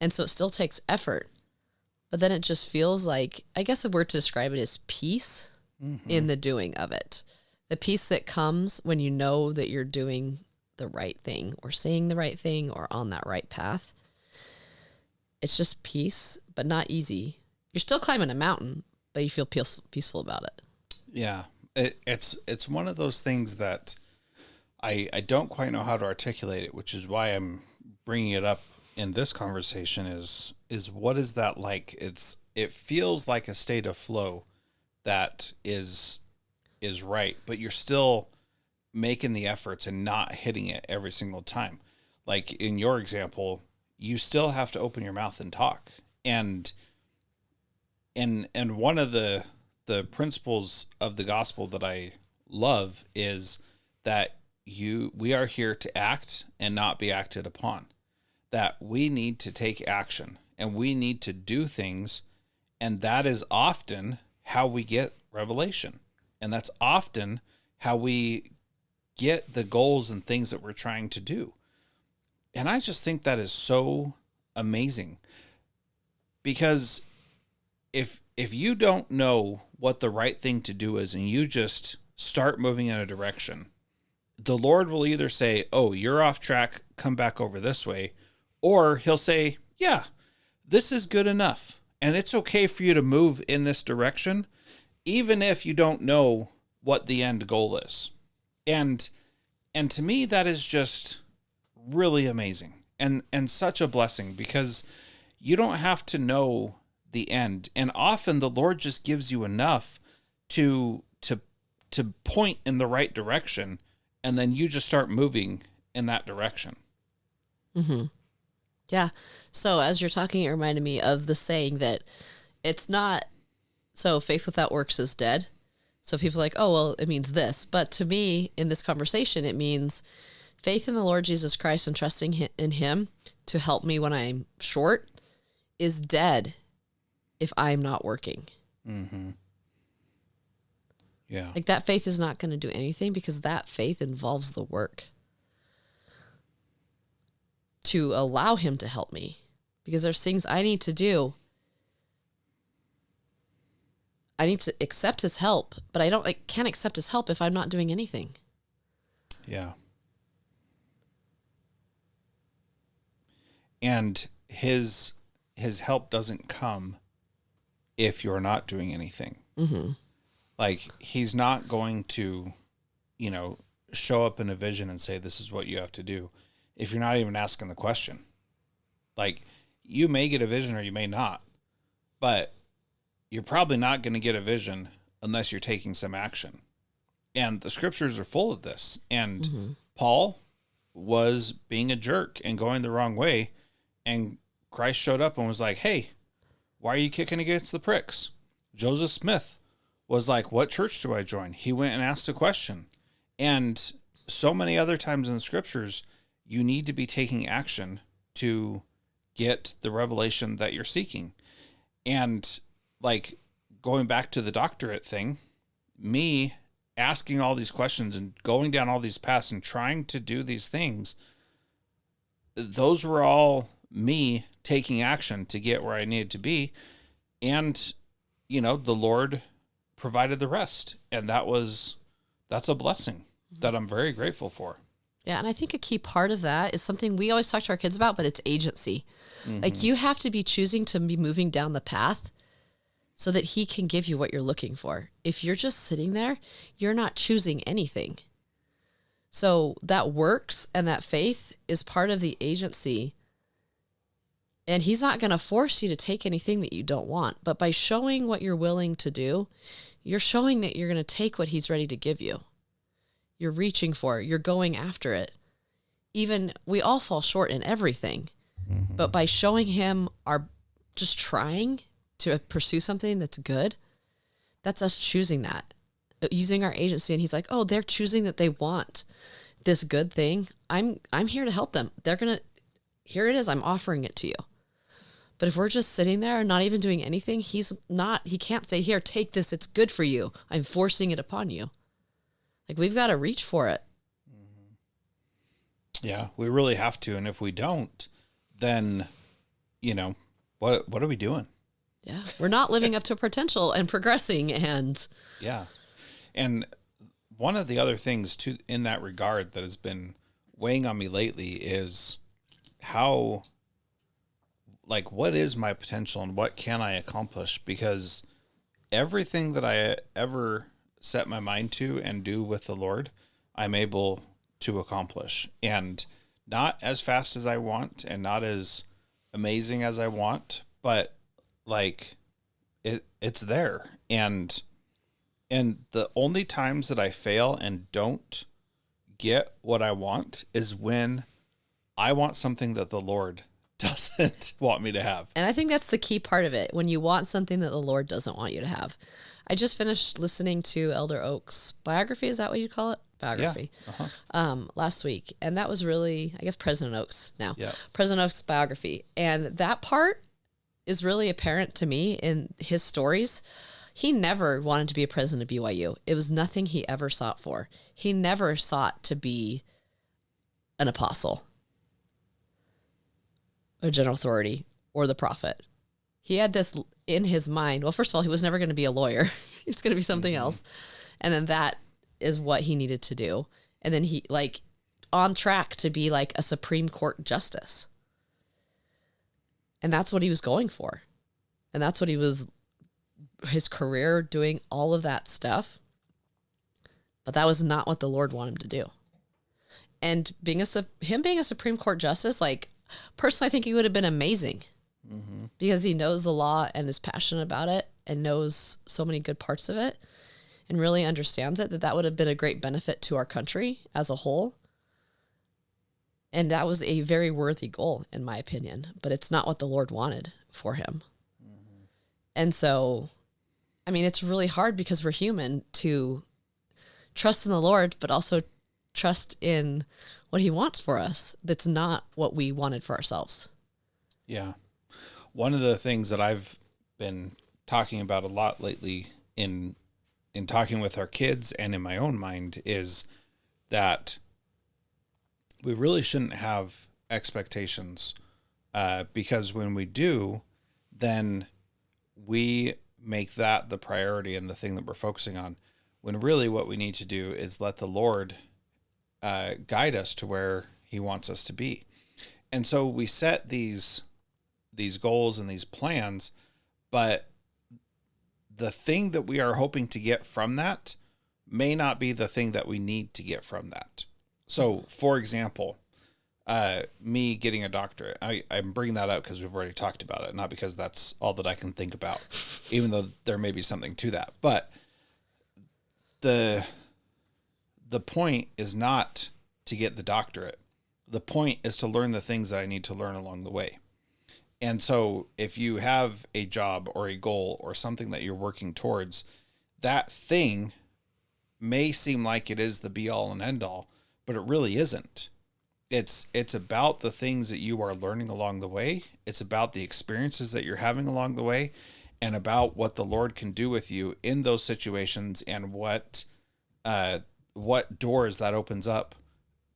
And so it still takes effort. But then it just feels like, I guess a word to describe it is peace in the doing of it. The peace that comes when you know that you're doing the right thing or saying the right thing or on that right path. It's just peace, but not easy. You're still climbing a mountain, but you feel peaceful about it. Yeah. It's one of those things that I don't quite know how to articulate it, which is why I'm bringing it up in this conversation is what is that like? It feels like a state of flow that is right, but you're still making the efforts and not hitting it every single time. Like in your example, you still have to open your mouth and talk. And one of the principles of the gospel that I love is that we are here to act and not be acted upon. That we need to take action and we need to do things, and that is often how we get revelation. And that's often how we get the goals and things that we're trying to do. And I just think that is so amazing, because if you don't know what the right thing to do is and you just start moving in a direction, the Lord will either say, oh, you're off track, come back over this way, or he'll say, yeah, this is good enough. And it's okay for you to move in this direction, even if you don't know what the end goal is. And to me, that is just really amazing and such a blessing, because you don't have to know the end. And often the Lord just gives you enough to point in the right direction, and then you just start moving in that direction. Mm-hmm. Yeah. So as you're talking, it reminded me of the saying that it's not, so faith without works is dead. So people are like, oh, well, it means this. But to me, in this conversation, it means faith in the Lord Jesus Christ and trusting in him to help me when I'm short is dead if I'm not working. Mm-hmm. Yeah. Like that faith is not going to do anything, because that faith involves the work to allow him to help me, because there's things I need to do. I need to accept his help, but I can't accept his help if I'm not doing anything. Yeah. And his help doesn't come if you're not doing anything. Mm-hmm. Like, he's not going to, show up in a vision and say, this is what you have to do, if you're not even asking the question. Like, you may get a vision or you may not, but you're probably not going to get a vision unless you're taking some action. And the scriptures are full of this. And Paul was being a jerk and going the wrong way and Christ showed up and was like, hey, why are you kicking against the pricks? Joseph Smith was like, what church do I join? He went and asked a question. And so many other times in the scriptures, you need to be taking action to get the revelation that you're seeking. And like going back to the doctorate thing, me asking all these questions and going down all these paths and trying to do these things, those were all me taking action to get where I needed to be. And, you know, the Lord provided the rest. And that's a blessing that I'm very grateful for. Yeah, and I think a key part of that is something we always talk to our kids about, but it's agency. Like you have to be choosing to be moving down the path so that he can give you what you're looking for. If you're just sitting there, you're not choosing anything. So that works and that faith is part of the agency. And he's not going to force you to take anything that you don't want. But by showing what you're willing to do, you're showing that you're going to take what he's ready to give you. You're reaching for it. You're going after it. Even we all fall short in everything. But by showing him our just trying to pursue something that's good, that's us choosing that, using our agency. And he's like, oh, they're choosing that they want this good thing. I'm here to help them. They're going to, here it is. I'm offering it to you. But if we're just sitting there and not even doing anything, he can't say, here, take this. It's good for you. I'm forcing it upon you. Like we've got to reach for it. Yeah, we really have to. And if we don't, then, you know, what are we doing? Yeah. We're not living up to potential and progressing. And yeah. And one of the other things too, in that regard that has been weighing on me lately is how, like, what is my potential and what can I accomplish? Because everything that I ever set my mind to and do with the Lord, I'm able to accomplish, and not as fast as I want and not as amazing as I want, but like it's there. And the only times that I fail and don't get what I want is when I want something that the Lord doesn't want me to have. And I think that's the key part of it. When you want something that the Lord doesn't want you to have. I just finished listening to Elder Oak's biography. Is that what you call it? Biography. Yeah. Last week. And that was really, I guess, President Oak's now. Yeah. President Oak's biography. And that part is really apparent to me in his stories. He never wanted to be a president of BYU. It was nothing he ever sought for. He never sought to be an apostle, a general authority, or the prophet. He had this in his mind. Well, first of all, he was never going to be a lawyer. He was going to be something else. And then that is what he needed to do. And then he, like, on track to be like a Supreme Court justice. And that's what he was going for. And that's what he was, his career, doing all of that stuff. But that was not what the Lord wanted him to do. And him being a Supreme Court justice, like, personally, I think he would have been amazing. Because he knows the law and is passionate about it and knows so many good parts of it and really understands it, that would have been a great benefit to our country as a whole. And that was a very worthy goal, in my opinion, but it's not what the Lord wanted for him. And so, I mean, it's really hard because we're human to trust in the Lord, but also trust in what he wants for us. That's not what we wanted for ourselves. Yeah. One of the things that I've been talking about a lot lately in talking with our kids and in my own mind is that we really shouldn't have expectations, because when we do, then we make that the priority and the thing that we're focusing on, when really what we need to do is let the Lord guide us to where he wants us to be. And so we set these goals and these plans, but the thing that we are hoping to get from that may not be the thing that we need to get from that. So, for example, me getting a doctorate, I'm bringing that up because we've already talked about it, not because that's all that I can think about, even though there may be something to that. But the point is not to get the doctorate. The point is to learn the things that I need to learn along the way. And so if you have a job or a goal or something that you're working towards, that thing may seem like it is the be all and end all, but it really isn't. It's about the things that you are learning along the way. It's about the experiences that you're having along the way, and about what the Lord can do with you in those situations, and what doors that opens up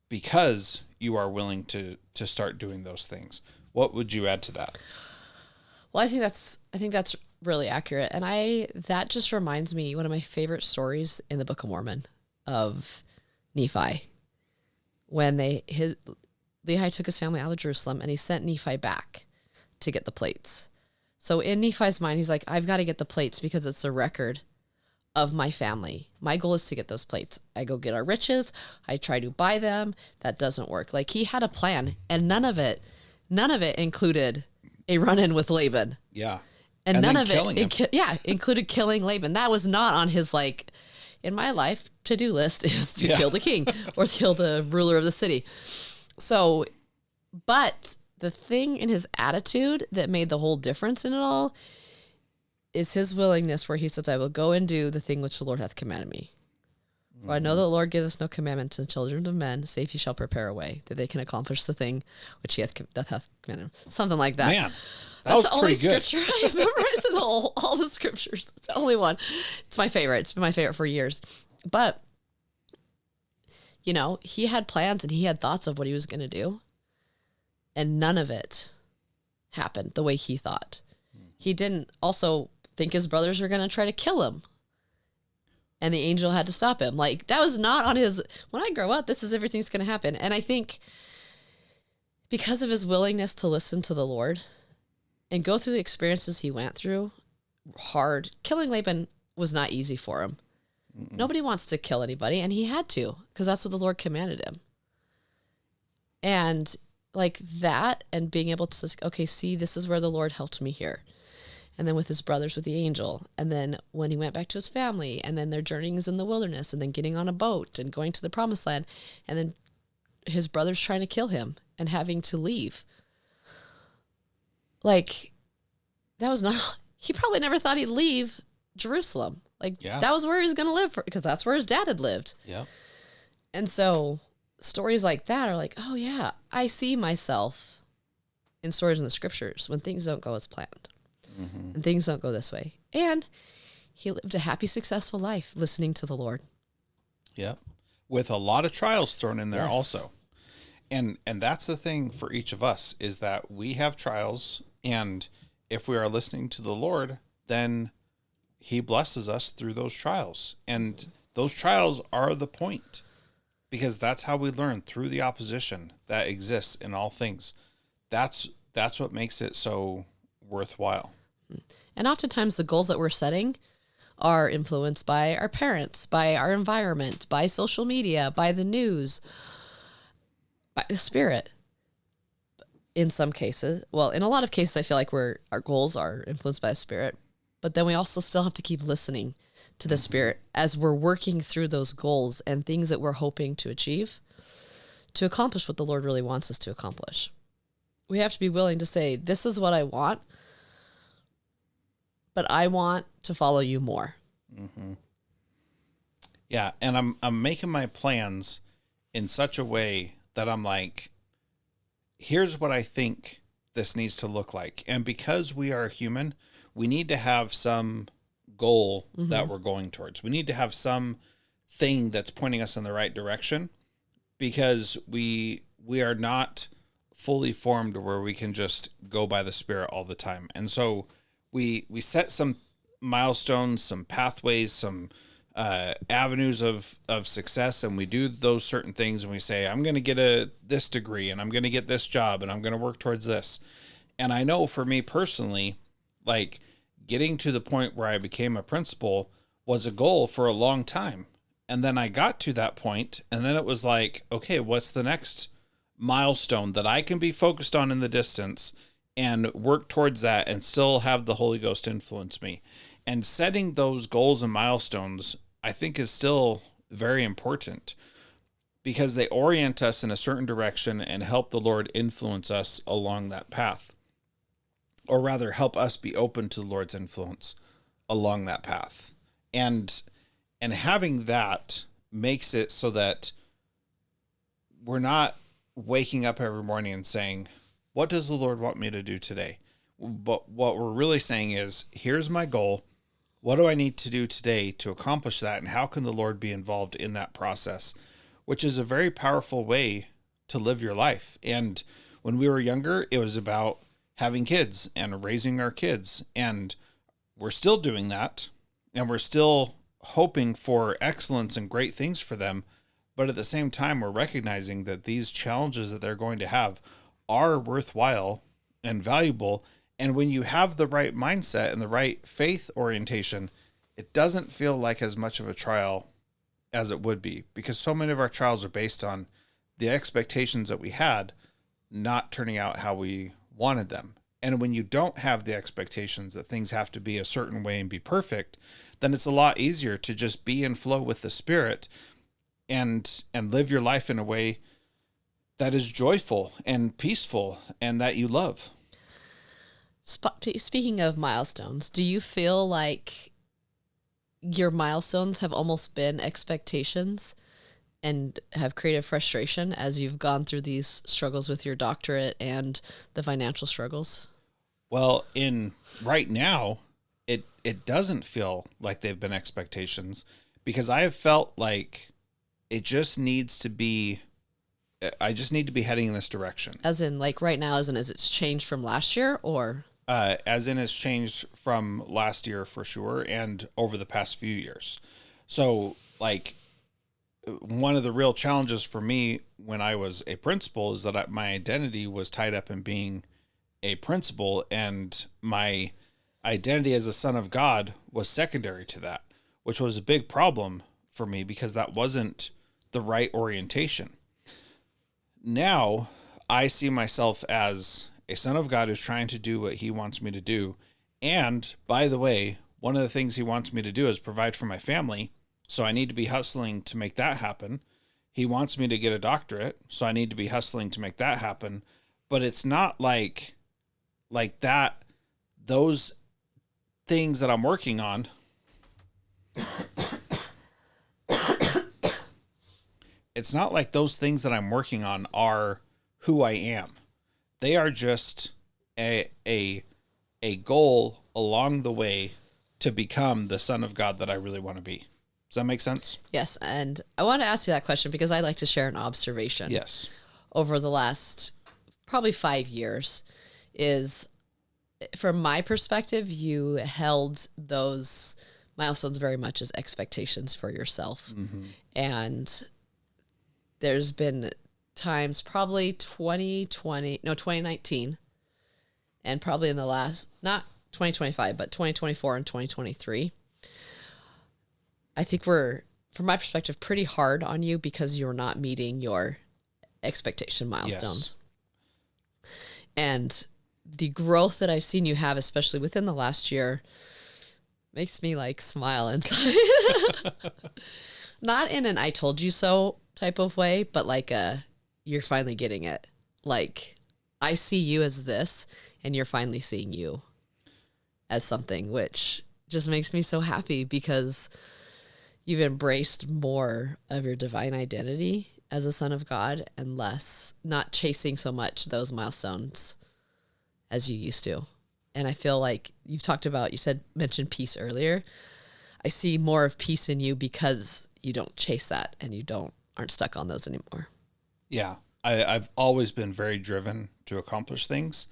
because you are willing to start doing those things. What would you add to that? Well, I think that's really accurate. And that just reminds me, one of my favorite stories in the Book of Mormon, of Nephi, when Lehi took his family out of Jerusalem and he sent Nephi back to get the plates. So in Nephi's mind, he's like, I've got to get the plates because it's a record of my family. My goal is to get those plates. I go get our riches. I try to buy them. That doesn't work. Like, he had a plan, and none of it included a run-in with Laban. Yeah. And none of it included killing Laban. That was not on his, like, in my life, to-do list is to kill the king or kill the ruler of the city. So, but the thing in his attitude that made the whole difference in it all is his willingness, where he says, I will go and do the thing which the Lord hath commanded me. For I know the Lord giveth us no commandment to the children of men, save he shall prepare a way, that they can accomplish the thing which he hath commanded. Something like that. Man, that's the only scripture I have memorized in all the scriptures. That's the only one. It's my favorite. It's been my favorite for years. But, you know, he had plans and he had thoughts of what he was going to do. And none of it happened the way he thought. He didn't also think his brothers were going to try to kill him. And the angel had to stop him. Like, that was not on his, when I grow up, this is everything's going to happen. And I think because of his willingness to listen to the Lord and go through the experiences he went through, hard, killing Laban was not easy for him. Mm-mm. Nobody wants to kill anybody, and he had to, because that's what the Lord commanded him. And like that, and being able to, okay, see, this is where the Lord helped me here. And then with his brothers, with the angel. And then when he went back to his family, and then their journeyings in the wilderness, and then getting on a boat and going to the promised land, and then his brothers trying to kill him and having to leave. Like, that was not, he probably never thought he'd leave Jerusalem. Like, that was where he was going to live, because that's where his dad had lived. Yeah. And so stories like that are like, oh yeah, I see myself in stories in the scriptures when things don't go as planned. Mm-hmm. And things don't go this way. And he lived a happy, successful life listening to the Lord. Yeah. With a lot of trials thrown in there also. And that's the thing for each of us, is that we have trials, and if we are listening to the Lord, then he blesses us through those trials. And those trials are the point, because that's how we learn, through the opposition that exists in all things. That's what makes it so worthwhile. And oftentimes the goals that we're setting are influenced by our parents, by our environment, by social media, by the news, by the Spirit. In some cases, well, in a lot of cases, I feel like our goals are influenced by the Spirit, but then we also still have to keep listening to the Spirit as we're working through those goals and things that we're hoping to achieve, to accomplish what the Lord really wants us to accomplish. We have to be willing to say, this is what I want, but I want to follow you more. Mm-hmm. Yeah, and I'm making my plans in such a way that I'm like, here's what I think this needs to look like. And because we are human, we need to have some goal that we're going towards. We need to have some thing that's pointing us in the right direction, because we are not fully formed where we can just go by the Spirit all the time. And so we set some milestones, some pathways, some avenues of success, and we do those certain things, and we say, I'm going to get this degree, and I'm going to get this job, and I'm going to work towards this. And I know for me personally, like, getting to the point where I became a principal was a goal for a long time. And then I got to that point, and then it was like, okay, what's the next milestone that I can be focused on in the distance and work towards that and still have the Holy Ghost influence me? And setting those goals and milestones, I think, is still very important, because they orient us in a certain direction and help the Lord influence us along that path. or rather help us be open to the Lord's influence along that path. And having that makes it so that we're not waking up every morning and saying, what does the Lord want me to do today? But what we're really saying is, here's my goal. What do I need to do today to accomplish that? And how can the Lord be involved in that process? Which is a very powerful way to live your life. And when we were younger, it was about having kids and raising our kids. And we're still doing that. And we're still hoping for excellence and great things for them. But at the same time, we're recognizing that these challenges that they're going to have are worthwhile and valuable. And when you have the right mindset and the right faith orientation, it doesn't feel like as much of a trial as it would be, because so many of our trials are based on the expectations that we had not turning out how we wanted them. And when you don't have the expectations that things have to be a certain way and be perfect, then it's a lot easier to just be in flow with the Spirit and live your life in a way that is joyful and peaceful and that you love. Speaking of milestones, do you feel like your milestones have almost been expectations and have created frustration as you've gone through these struggles with your doctorate and the financial struggles? Well, in right now, it doesn't feel like they've been expectations, because I have felt like it just needs to be, I just need to be heading in this direction. As in, like right now, as it's changed from last year, or? As in it's changed from last year for sure, and over the past few years. So like one of the real challenges for me when I was a principal is that my identity was tied up in being a principal, and my identity as a son of God was secondary to that, which was a big problem for me because that wasn't the right orientation. Now I see myself as a son of God who's trying to do what he wants me to do. And by the way, one of the things he wants me to do is provide for my family. So I need to be hustling to make that happen. He wants me to get a doctorate. So I need to be hustling to make that happen. But it's not like that, those things that I'm working on, it's not like those things that I'm working on are who I am. They are just a goal along the way to become the son of God that I really want to be. Does that make sense? Yes, and I want to ask you that question because I'd like to share an observation. Yes. Over the last probably 5 years is, from my perspective, you held those milestones very much as expectations for yourself. Mm-hmm. And there's been times, probably 2019, and probably in the last, not 2025, but 2024 and 2023. I think we're, from my perspective, pretty hard on you because you're not meeting your expectation milestones. Yes. And the growth that I've seen you have, especially within the last year, makes me like smile inside. Not in an I told you so type of way, but like you're finally getting it. Like, I see you as this, and you're finally seeing you as something, which just makes me so happy because you've embraced more of your divine identity as a son of God and less, not chasing so much those milestones as you used to. And I feel like you've talked about, mentioned peace earlier. I see more of peace in you because you don't chase that and you aren't stuck on those anymore. Yeah. I've always been very driven to accomplish things.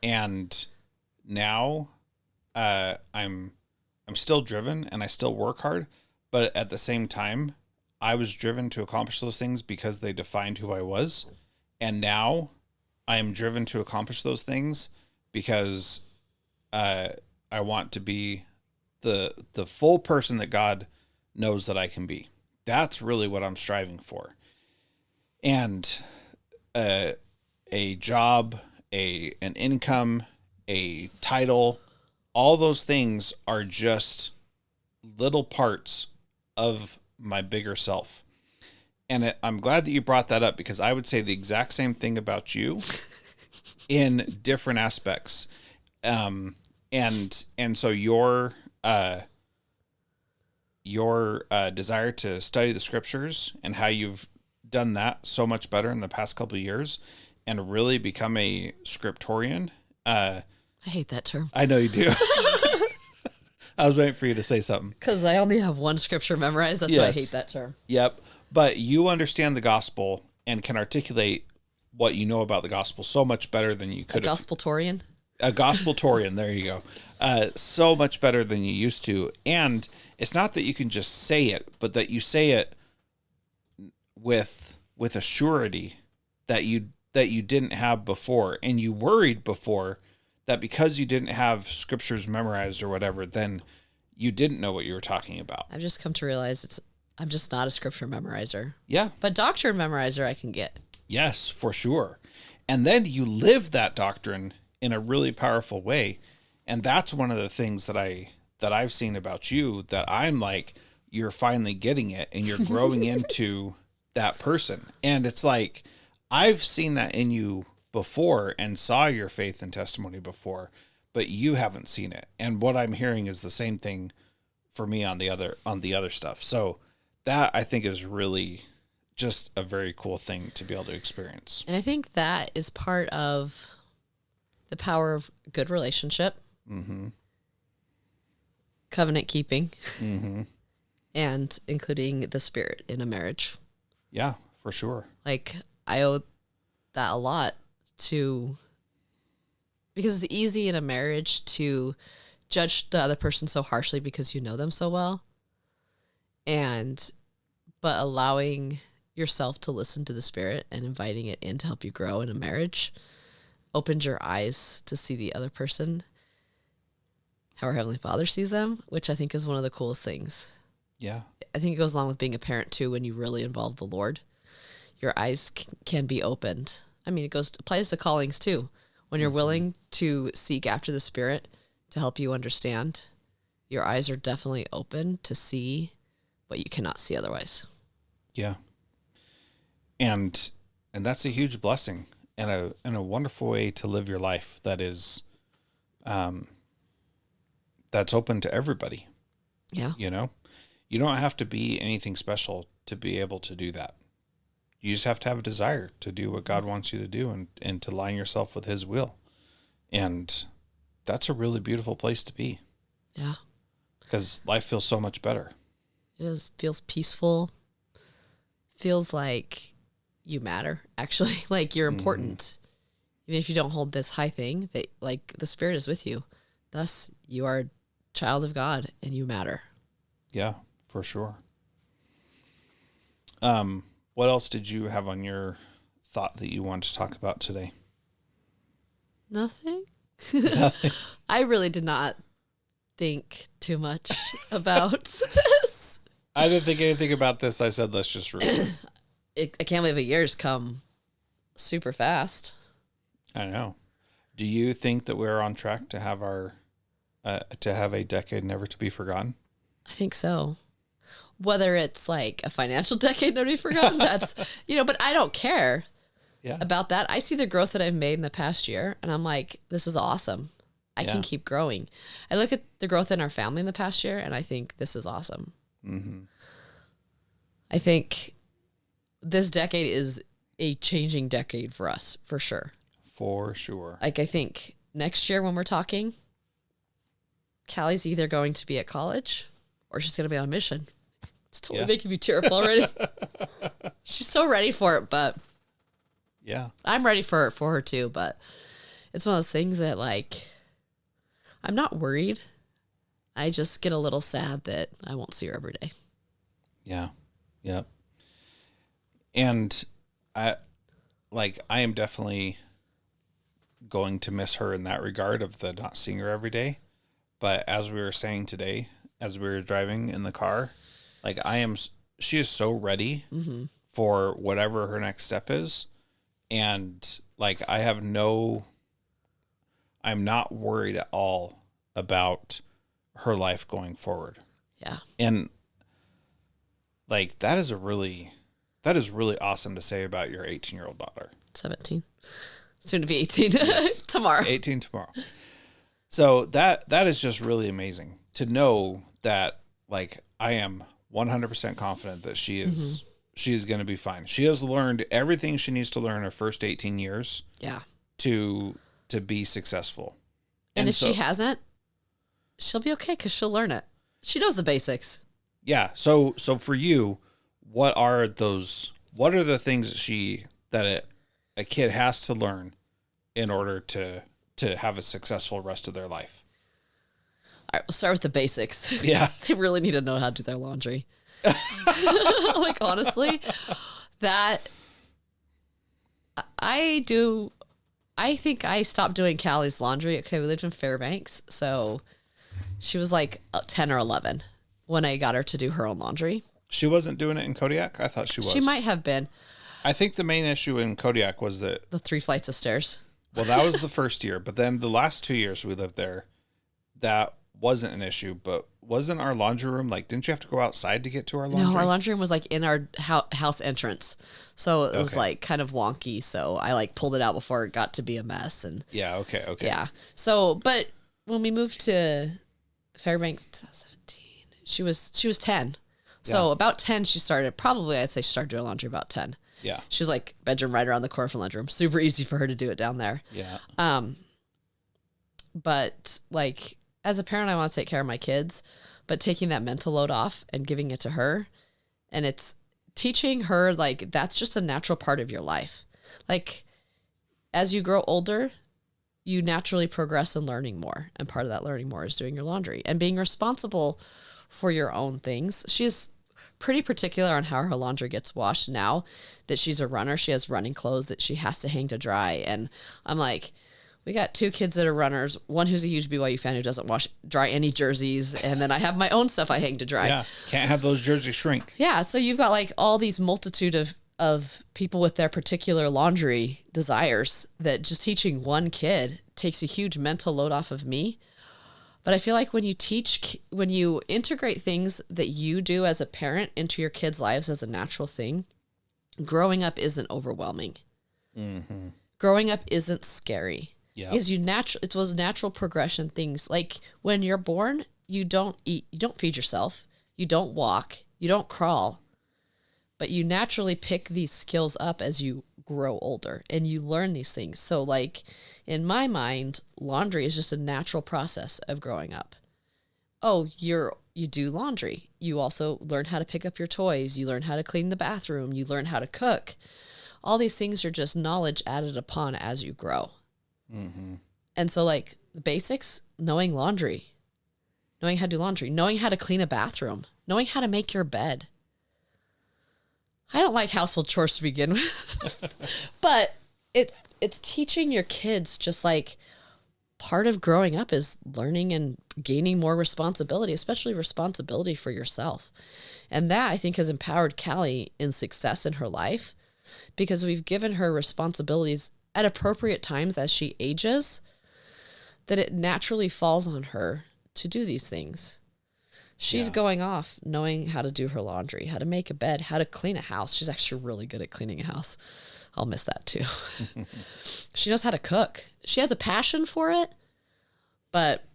And now I'm still driven and I still work hard. But at the same time, I was driven to accomplish those things because they defined who I was. And now I am driven to accomplish those things because I want to be the full person that God knows that I can be. That's really what I'm striving for. And a job, an income, a title, all those things are just little parts of my bigger self. And I'm glad that you brought that up because I would say the exact same thing about you in different aspects. And so your desire to study the scriptures and how you've done that so much better in the past couple of years and really become a scriptorian. I hate that term. I know you do. I was waiting for you to say something. Because I only have one scripture memorized. That's why I hate that term. Yep. But you understand the gospel and can articulate what you know about the gospel so much better than you could have. Gospeltorian? A gospeltorian. There you go. So much better than you used to. And it's not that you can just say it, but that you say it with a surety that you didn't have before. And you worried before that because you didn't have scriptures memorized or whatever, then you didn't know what you were talking about. I've just come to realize I'm just not a scripture memorizer. Yeah. But doctrine memorizer I can get. Yes, for sure. And then you live that doctrine in a really powerful way. And that's one of the things that I've seen about you that I'm like, you're finally getting it and you're growing into that person. And it's like, I've seen that in you before and saw your faith and testimony before, but you haven't seen it. And what I'm hearing is the same thing for me on the other stuff. So that I think is really just a very cool thing to be able to experience. And I think that is part of the power of good relationship, covenant keeping, and including the Spirit in a marriage. Yeah, for sure. Like, I owe that a lot to, because it's easy in a marriage to judge the other person so harshly because you know them so well. But allowing yourself to listen to the Spirit and inviting it in to help you grow in a marriage opens your eyes to see the other person how our Heavenly Father sees them, which I think is one of the coolest things. Yeah. I think it goes along with being a parent too. When you really involve the Lord, your eyes can be opened. I mean, applies to callings too. When you're willing to seek after the Spirit to help you understand, your eyes are definitely open to see what you cannot see otherwise. Yeah. And that's a huge blessing and a wonderful way to live your life that is that's open to everybody. Yeah. You know, you don't have to be anything special to be able to do that. You just have to have a desire to do what God wants you to do and to line yourself with His will. And that's a really beautiful place to be. Yeah. Because life feels so much better. It feels peaceful. Feels like you matter, actually. Like you're important. Even if you don't hold this high thing, that like the Spirit is with you. Thus, you are a child of God and you matter. Yeah, for sure. What else did you have on your thought that you wanted to talk about today? Nothing. Nothing. I really did not think too much about this. I didn't think anything about this. I said, let's just read it. I can't believe a year's come super fast. I know. Do you think that we're on track to have a decade never to be forgotten? I think so. Whether it's like a financial decade never to be forgotten, that's, but I don't care about that. I see the growth that I've made in the past year and I'm like, this is awesome. I can keep growing. I look at the growth in our family in the past year and I think this is awesome. Mm-hmm. I think this decade is a changing decade for us, for sure. For sure. Like, I think next year when we're talking, Callie's either going to be at college or she's going to be on a mission. It's totally making me tear up already. She's so ready for it, but I'm ready for her too. But it's one of those things that, like, I'm not worried. I just get a little sad that I won't see her every day. Yeah. Yep. And I am definitely going to miss her in that regard of the not seeing her every day. But as we were saying today, as we were driving in the car, like she is so ready for whatever her next step is. And like, I'm not worried at all about her life going forward. Yeah. And like, that is really awesome to say about your 18-year-old daughter. 17. Soon to be 18 tomorrow. 18 tomorrow. So that is just really amazing to know that, like, I am 100% confident that she is going to be fine. She has learned everything she needs to learn her first 18 years. Yeah. To be successul. And if she hasn't, she'll be okay because she'll learn it. She knows the basics. Yeah. So for you, what are the things that a kid has to learn in order to have a successful rest of their life? All right, we'll start with the basics. Yeah. They really need to know how to do their laundry. Like, honestly, that I think I stopped doing Callie's laundry. Okay, we lived in Fairbanks, so she was like 10 or 11 when I got her to do her own laundry. She wasn't doing it in Kodiak? I thought she was. She might have been. I think the main issue in Kodiak was that... The 3 flights of stairs. Well, that was the first year, but then the last 2 years we lived there, that wasn't an issue, but wasn't our laundry room, like, didn't you have to go outside to get to our laundry? No, our laundry room was like in our house entrance. So it was like kind of wonky. So I like pulled it out before it got to be a mess. And yeah, okay. Yeah. So, but when we moved to Fairbanks 2017, she was 10. So about 10, she started, probably I'd say she started doing laundry about 10. Yeah. She was like bedroom right around the corner from lunch room. Super easy for her to do it down there. Yeah. But like, as a parent, I want to take care of my kids, but taking that mental load off and giving it to her, and it's teaching her, like, that's just a natural part of your life. Like, as you grow older, you naturally progress in learning more. And part of that learning more is doing your laundry and being responsible for your own things. She's pretty particular on how her laundry gets washed now that she's a runner. She has running clothes that she has to hang to dry. And I'm like, we got 2 kids that are runners, one who's a huge BYU fan who doesn't dry any jerseys, and then I have my own stuff I hang to dry. Yeah, can't have those jerseys shrink. Yeah, so you've got like all these multitude of people with their particular laundry desires that just teaching one kid takes a huge mental load off of me. But I feel like when you integrate things that you do as a parent into your kids' lives as a natural thing, growing up isn't overwhelming. Mm-hmm. Growing up isn't scary. Yeah. Because it was natural progression things. Like when you're born, you don't eat, you don't feed yourself, you don't walk, you don't crawl, but you naturally pick these skills up as you grow older and you learn these things. So like in my mind, laundry is just a natural process of growing up. Oh, you do laundry. You also learn how to pick up your toys. You learn how to clean the bathroom. You learn how to cook. All these things are just knowledge added upon as you grow. Mm-hmm. And so like the basics, knowing laundry, knowing how to do laundry, knowing how to clean a bathroom, knowing how to make your bed. I don't like household chores to begin with, but it's teaching your kids, just like part of growing up is learning and gaining more responsibility, especially responsibility for yourself. And that I think has empowered Callie in success in her life because we've given her responsibilities at appropriate times as she ages, that it naturally falls on her to do these things. She's going off knowing how to do her laundry, how to make a bed, how to clean a house. She's actually really good at cleaning a house. I'll miss that too. She knows how to cook. She has a passion for it, but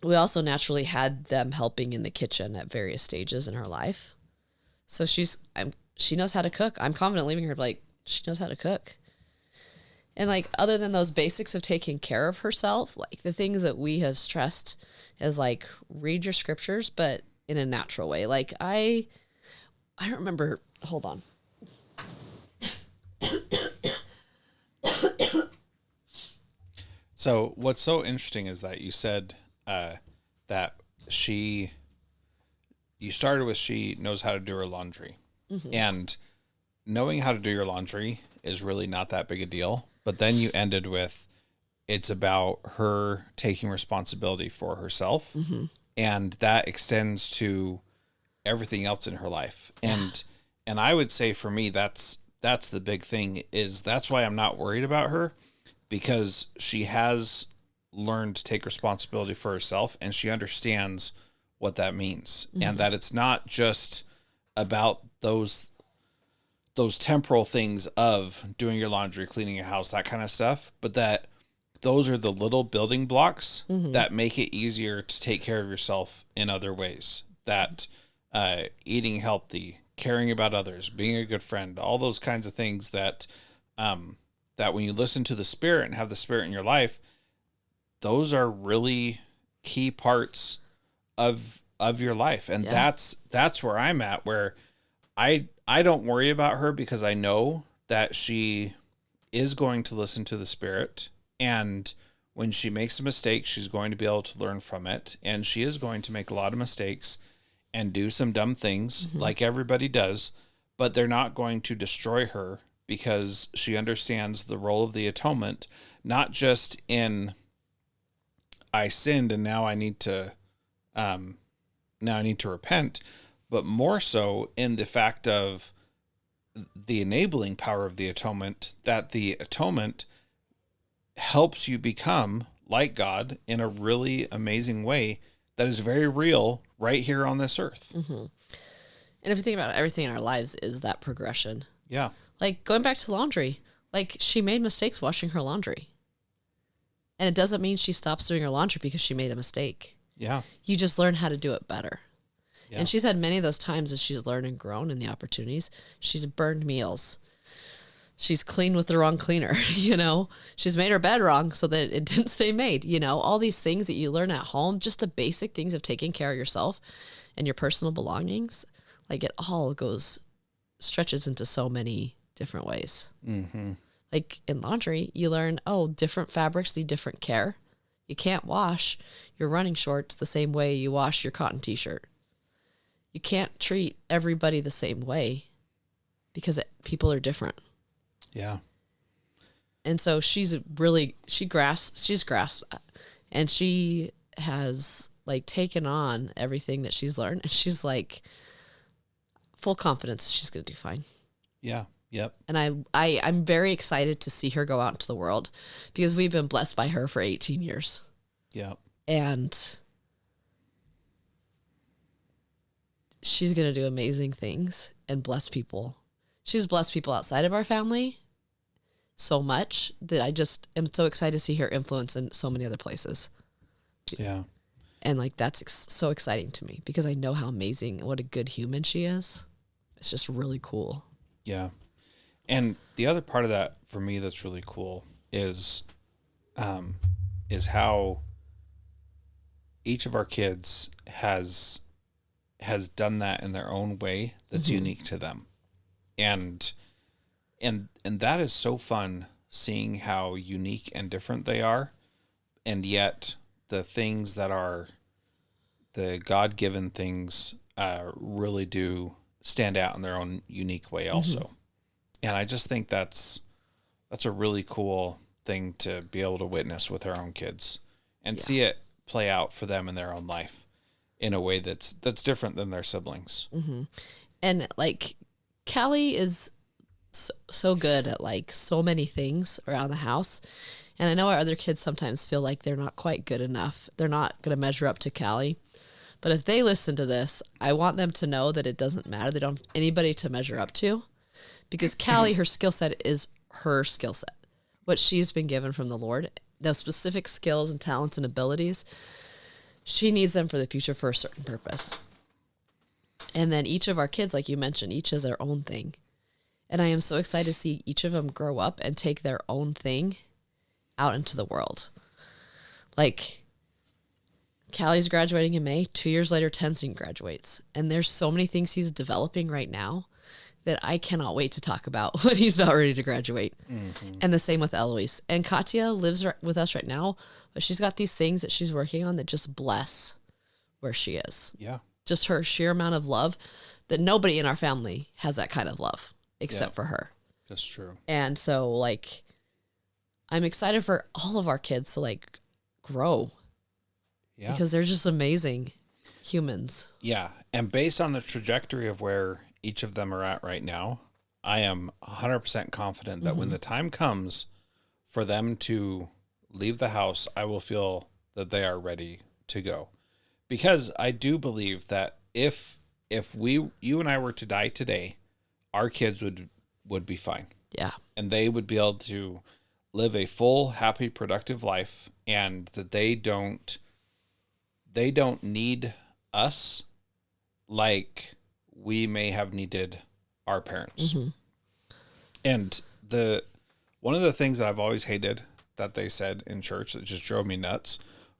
we also naturally had them helping in the kitchen at various stages in her life. So she knows how to cook. I'm confident leaving her like she knows how to cook. And like, other than those basics of taking care of herself, like the things that we have stressed is like, read your scriptures, but in a natural way. Like I don't remember, hold on. So what's so interesting is that you said that you started with she knows how to do her laundry. Mm-hmm. And knowing how to do your laundry is really not that big a deal. But then you ended with, it's about her taking responsibility for herself. Mm-hmm. And that extends to everything else in her life. And I would say for me, that's the big thing, is that's why I'm not worried about her, because she has learned to take responsibility for herself and she understands what that means. Mm-hmm. And that it's not just about those temporal things of doing your laundry, cleaning your house, that kind of stuff, but that those are the little building blocks that make it easier to take care of yourself in other ways. That eating healthy, caring about others, being a good friend, all those kinds of things that that when you listen to the Spirit and have the Spirit in your life, those are really key parts of your life. And that's where I'm at, where I don't worry about her, because I know that she is going to listen to the Spirit, and when she makes a mistake, she's going to be able to learn from it, and she is going to make a lot of mistakes and do some dumb things like everybody does, but they're not going to destroy her, because she understands the role of the atonement, not just in I sinned and now I need to repent, but more so in the fact of the enabling power of the atonement, that the atonement helps you become like God in a really amazing way that is very real right here on this earth. And if you think about it, everything in our lives is that progression. Yeah. Like going back to laundry, like she made mistakes washing her laundry. And it doesn't mean she stops doing her laundry because she made a mistake. Yeah. You just learn how to do it better. Yeah. And she's had many of those times as she's learned and grown in the opportunities. She's burned meals. She's cleaned with the wrong cleaner, you know. She's made her bed wrong so that it didn't stay made, you know. All these things that you learn at home, just the basic things of taking care of yourself and your personal belongings, like it all stretches into so many different ways. Like in laundry, you learn, different fabrics need different care. You can't wash your running shorts the same way you wash your cotton t-shirt. You can't treat everybody the same way because people are different. Yeah. And so she's grasped that. And she has like taken on everything that she's learned. And she's like full confidence she's going to do fine. Yeah. Yep. And I'm very excited to see her go out into the world, because we've been blessed by her for 18 years. Yeah. And she's going to do amazing things and bless people. She's blessed people outside of our family so much that I just am so excited to see her influence in so many other places. Yeah. And like, that's so exciting to me, because I know how amazing, what a good human she is. It's just really cool. Yeah. And the other part of that for me that's really cool is how each of our kids has done that in their own way that's unique to them. And that is so fun, seeing how unique and different they are, and yet the things that are the God-given things really do stand out in their own unique way also. And I just think that's a really cool thing to be able to witness with our own kids and see it play out for them in their own life in a way that's different than their siblings. And like Callie is so good at like so many things around the house. And I know our other kids sometimes feel like they're not quite good enough. They're not going to measure up to Callie. But if they listen to this, I want them to know that it doesn't matter. They don't have anybody to measure up to, because Callie, her skill set is her skill set. What she's been given from the Lord, those specific skills and talents and abilities, she needs them for the future for a certain purpose. And then each of our kids, like you mentioned, each has their own thing. And I am so excited to see each of them grow up and take their own thing out into the world. Like, Callie's graduating in May. 2 years later, Tenzin graduates. And there's so many things he's developing right now that I cannot wait to talk about when he's about ready to graduate. And the same with Eloise. And Katya lives with us right now, but she's got these things that she's working on that just bless where she is. Yeah. Just her sheer amount of love, that nobody in our family has that kind of love except for her. That's true. And so like, I'm excited for all of our kids to like grow. Yeah. Because they're just amazing humans. Yeah. And based on the trajectory of where each of them are at right now, I am 100% confident that when the time comes for them to leave the house, I will feel that they are ready to go. Because I do believe that if you and I were to die today, our kids would be fine. Yeah. And they would be able to live a full, happy, productive life, and that they don't need us like we may have needed our parents. Mm-hmm. And one of the things that I've always hated that they said in church that just drove me nuts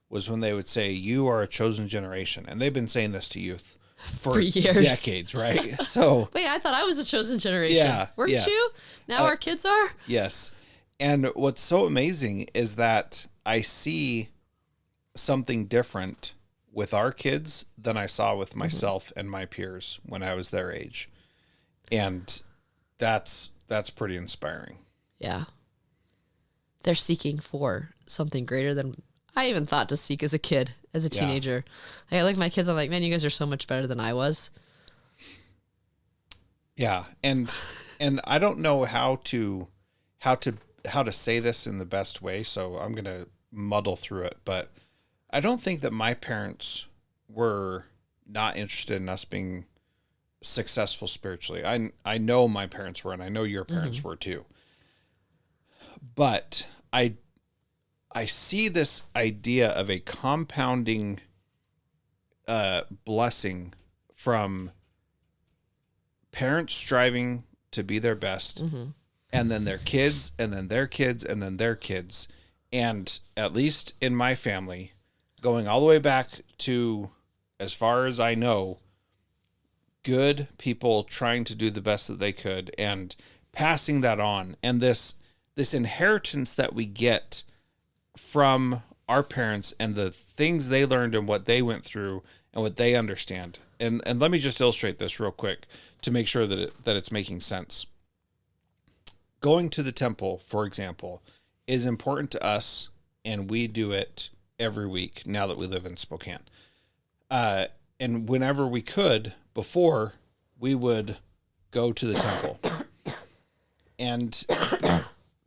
was when they would say, "You are a chosen generation." And they've been saying this to youth for years. decades, right? So wait, I thought I was a chosen generation. Yeah, Weren't yeah. you? Now our kids are? Yes. And what's so amazing is that I see something different with our kids than I saw with myself and my peers when I was their age. And that's pretty inspiring. Yeah. They're seeking for something greater than I even thought to seek as a kid, as a teenager. I look at my kids, I'm like, man, you guys are so much better than I was. Yeah. And I don't know how to say this in the best way, so I'm going to muddle through it, but I don't think that my parents were not interested in us being successful spiritually. I know my parents were, and I know your parents were too. But I see this idea of a compounding blessing from parents striving to be their best, and then their kids, and then their kids, and then their kids. And at least in my family, going all the way back to, as far as I know, good people trying to do the best that they could and passing that on. And this inheritance that we get from our parents and the things they learned and what they went through and what they understand. And let me just illustrate this real quick to make sure that it's making sense. Going to the temple, for example, is important to us, and we do it every week now that we live in Spokane. And whenever we could, before, we would go to the temple. And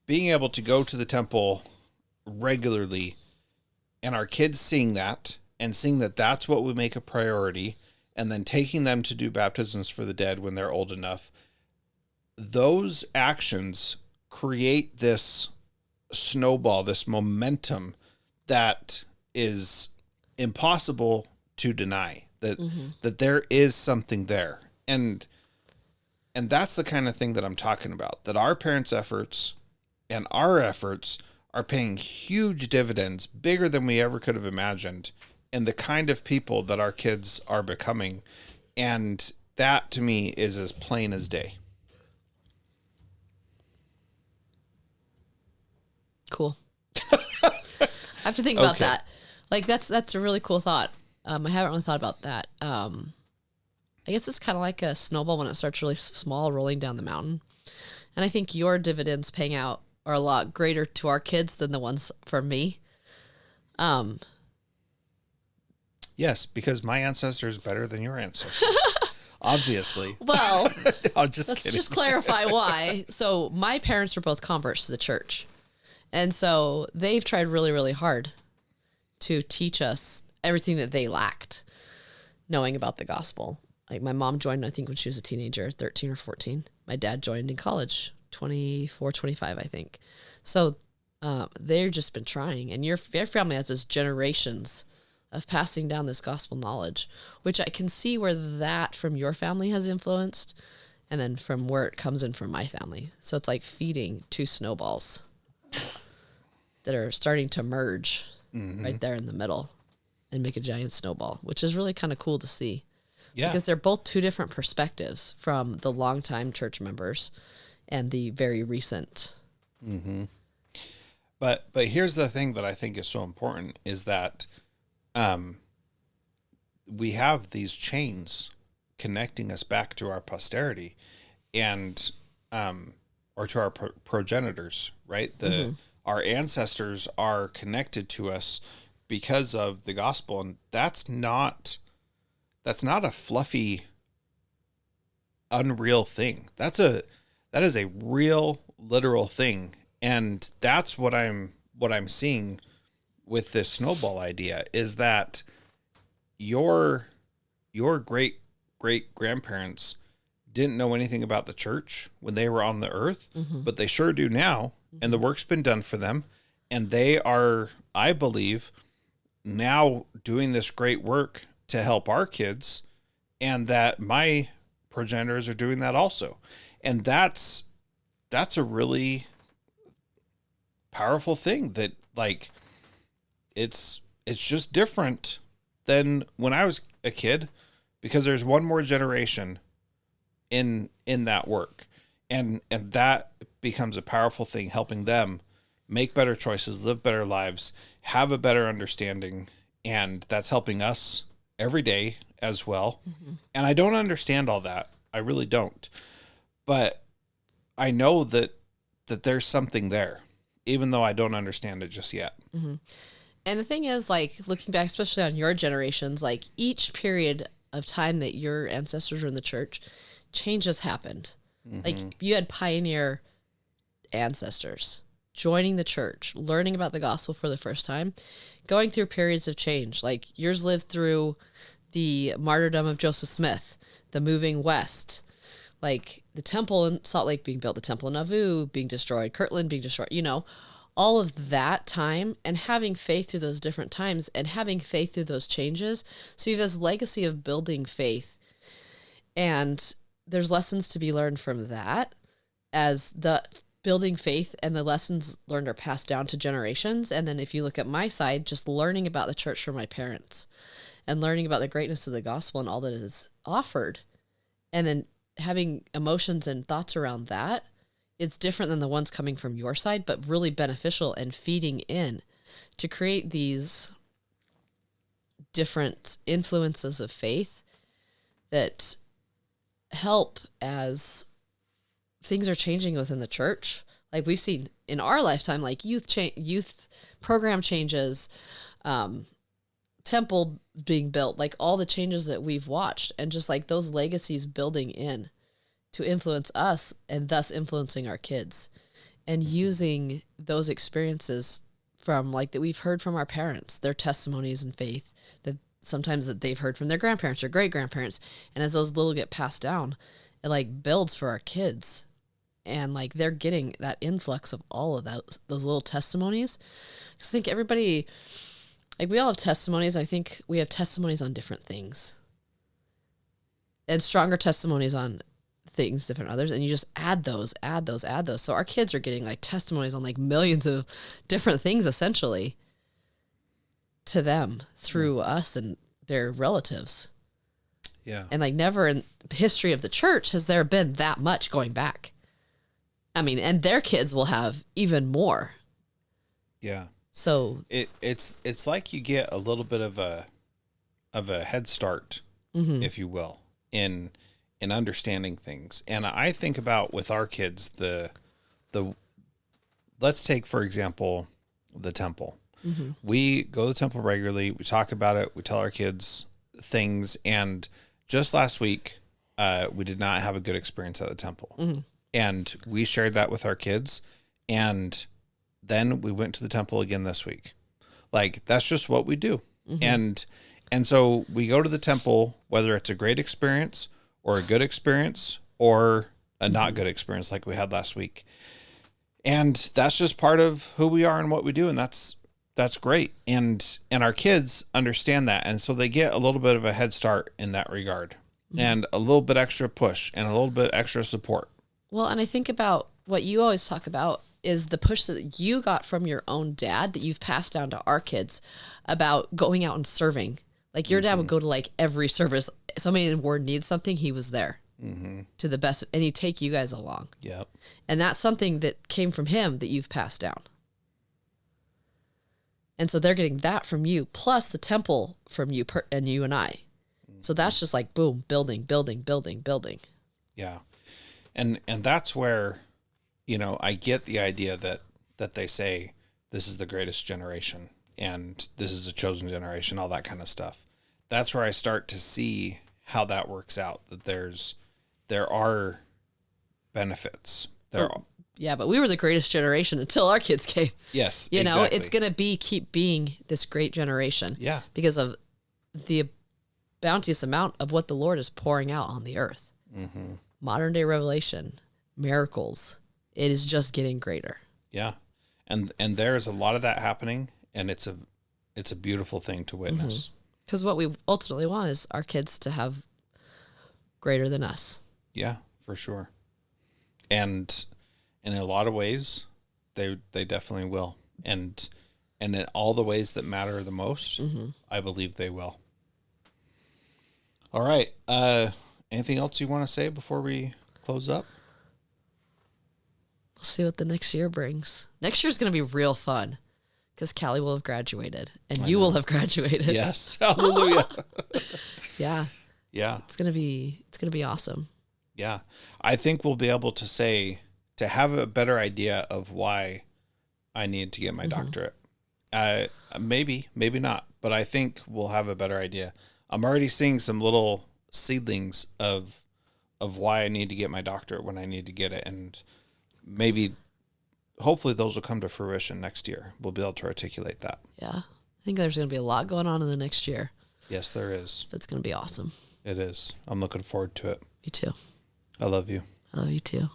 being able to go to the temple regularly, and our kids seeing that, and seeing that that's what we make a priority, and then taking them to do baptisms for the dead when they're old enough, those actions create this snowball, this momentum that is impossible to deny, that there is something there. And that's the kind of thing that I'm talking about, that our parents' efforts and our efforts are paying huge dividends, bigger than we ever could have imagined, and the kind of people that our kids are becoming. And that to me is as plain as day. Cool. I have to think about Okay. that. Like that's a really cool thought. I haven't really thought about that. I guess it's kind of like a snowball when it starts really small, rolling down the mountain. And I think your dividends paying out are a lot greater to our kids than the ones for me. Yes, because my ancestor is better than your ancestor. Obviously. Well, I'm just let's kidding. just clarify why. So my parents were both converts to the church. And so they've tried really, really hard to teach us everything that they lacked knowing about the gospel. Like my mom joined, I think, when she was a teenager, 13 or 14. My dad joined in college, 24, 25, I think. So they've just been trying. And your family has this generations of passing down this gospel knowledge, which I can see where that from your family has influenced, and then from where it comes in from my family. So it's like feeding two snowballs that are starting to merge right there in the middle and make a giant snowball, which is really kind of cool to see. Yeah. Because they're both two different perspectives from the longtime church members and the very recent. But here's the thing that I think is so important is that we have these chains connecting us back to our posterity and or to our progenitors, right? Our ancestors are connected to us because of the gospel, and that's not a fluffy, unreal thing. That is a real, literal thing, and that's what I'm seeing with this snowball idea is that your great grandparents didn't know anything about the church when they were on the earth, but they sure do now. and the work's been done for them. And they are, I believe, now doing this great work to help our kids, and that my progenitors are doing that also. And that's a really powerful thing that, like, it's just different than when I was a kid, because there's one more generation in that work, and that becomes a powerful thing, helping them make better choices, live better lives, have a better understanding, and that's helping us every day as well. And I don't understand all that. I really don't. But I know that there's something there, even though I don't understand it just yet. And the thing is, like, looking back, especially on your generations, like, each period of time that your ancestors were in the church, changes happened. Like, you had pioneer ancestors joining the church, learning about the gospel for the first time, going through periods of change. Like, yours lived through the martyrdom of Joseph Smith, the moving west, like the temple in Salt Lake being built, the temple in Nauvoo being destroyed, Kirtland being destroyed, you know, all of that time, and having faith through those different times and having faith through those changes. So you have this legacy of building faith, and there's lessons to be learned from that, as the building faith and the lessons learned are passed down to generations. And then if you look at my side, just learning about the church from my parents and learning about the greatness of the gospel and all that is offered, and then having emotions and thoughts around that, it's different than the ones coming from your side, but really beneficial and feeding in to create these different influences of faith that help as things are changing within the church. Like, we've seen in our lifetime, like youth program changes, temple being built, like all the changes that we've watched, and just like those legacies building in to influence us and thus influencing our kids, and using those experiences from, like, that we've heard from our parents, their testimonies and faith that sometimes that they've heard from their grandparents or great grandparents. And as those little get passed down, it like builds for our kids, and like they're getting that influx of all of those little testimonies. I think everybody, like, we all have testimonies. I think we have testimonies on different things, and stronger testimonies on things different others, and you just add those. So our kids are getting like testimonies on like millions of different things essentially to them through us and their relatives. Yeah. And like never in the history of the church has there been that much going back. I mean, and their kids will have even more. Yeah. So it's like you get a little bit of a head start, if you will, in understanding things. And I think about with our kids, the let's take, for example, the temple. We go to the temple regularly. We talk about it. We tell our kids things. And just last week, we did not have a good experience at the temple. And we shared that with our kids. And then we went to the temple again this week. Like, that's just what we do. And so we go to the temple, whether it's a great experience or a good experience or a not good experience like we had last week. And that's just part of who we are and what we do. And that's great. And our kids understand that. And so they get a little bit of a head start in that regard, and a little bit extra push and a little bit extra support. Well, and I think about what you always talk about is the push that you got from your own dad that you've passed down to our kids about going out and serving. Like, your dad would go to like every service. Somebody in the ward needs something, he was there to the best, and he'd take you guys along. Yep. And that's something that came from him that you've passed down. And so they're getting that from you, plus the temple from you and you and I. So that's just like, boom, building. Yeah. And that's where, I get the idea that they say this is the greatest generation and this is a chosen generation, all that kind of stuff. That's where I start to see how that works out, that there are benefits. Yeah, but we were the greatest generation until our kids came. Yes, exactly. It's going to keep being this great generation. Yeah. Because of the bounteous amount of what the Lord is pouring out on the earth. Modern day revelation, miracles. It is just getting greater. Yeah. And there's a lot of that happening, and it's a beautiful thing to witness. Because what we ultimately want is our kids to have greater than us. Yeah, for sure. And in a lot of ways, they definitely will. And in all the ways that matter the most, I believe they will. All right. Anything else you want to say before we close up? We'll see what the next year brings. Next year's going to be real fun because Callie will have graduated and you will have graduated. Yes. Hallelujah. Yeah. Yeah. It's going to be awesome. Yeah. I think we'll be able to have a better idea of why I need to get my doctorate. Maybe not, but I think we'll have a better idea. I'm already seeing some little seedlings of why I need to get my doctorate when I need to get it. And hopefully those will come to fruition next year. We'll be able to articulate that. Yeah. I think there's going to be a lot going on in the next year. Yes, there is. It's going to be awesome. It is. I'm looking forward to it. Me too. I love you. I love you too.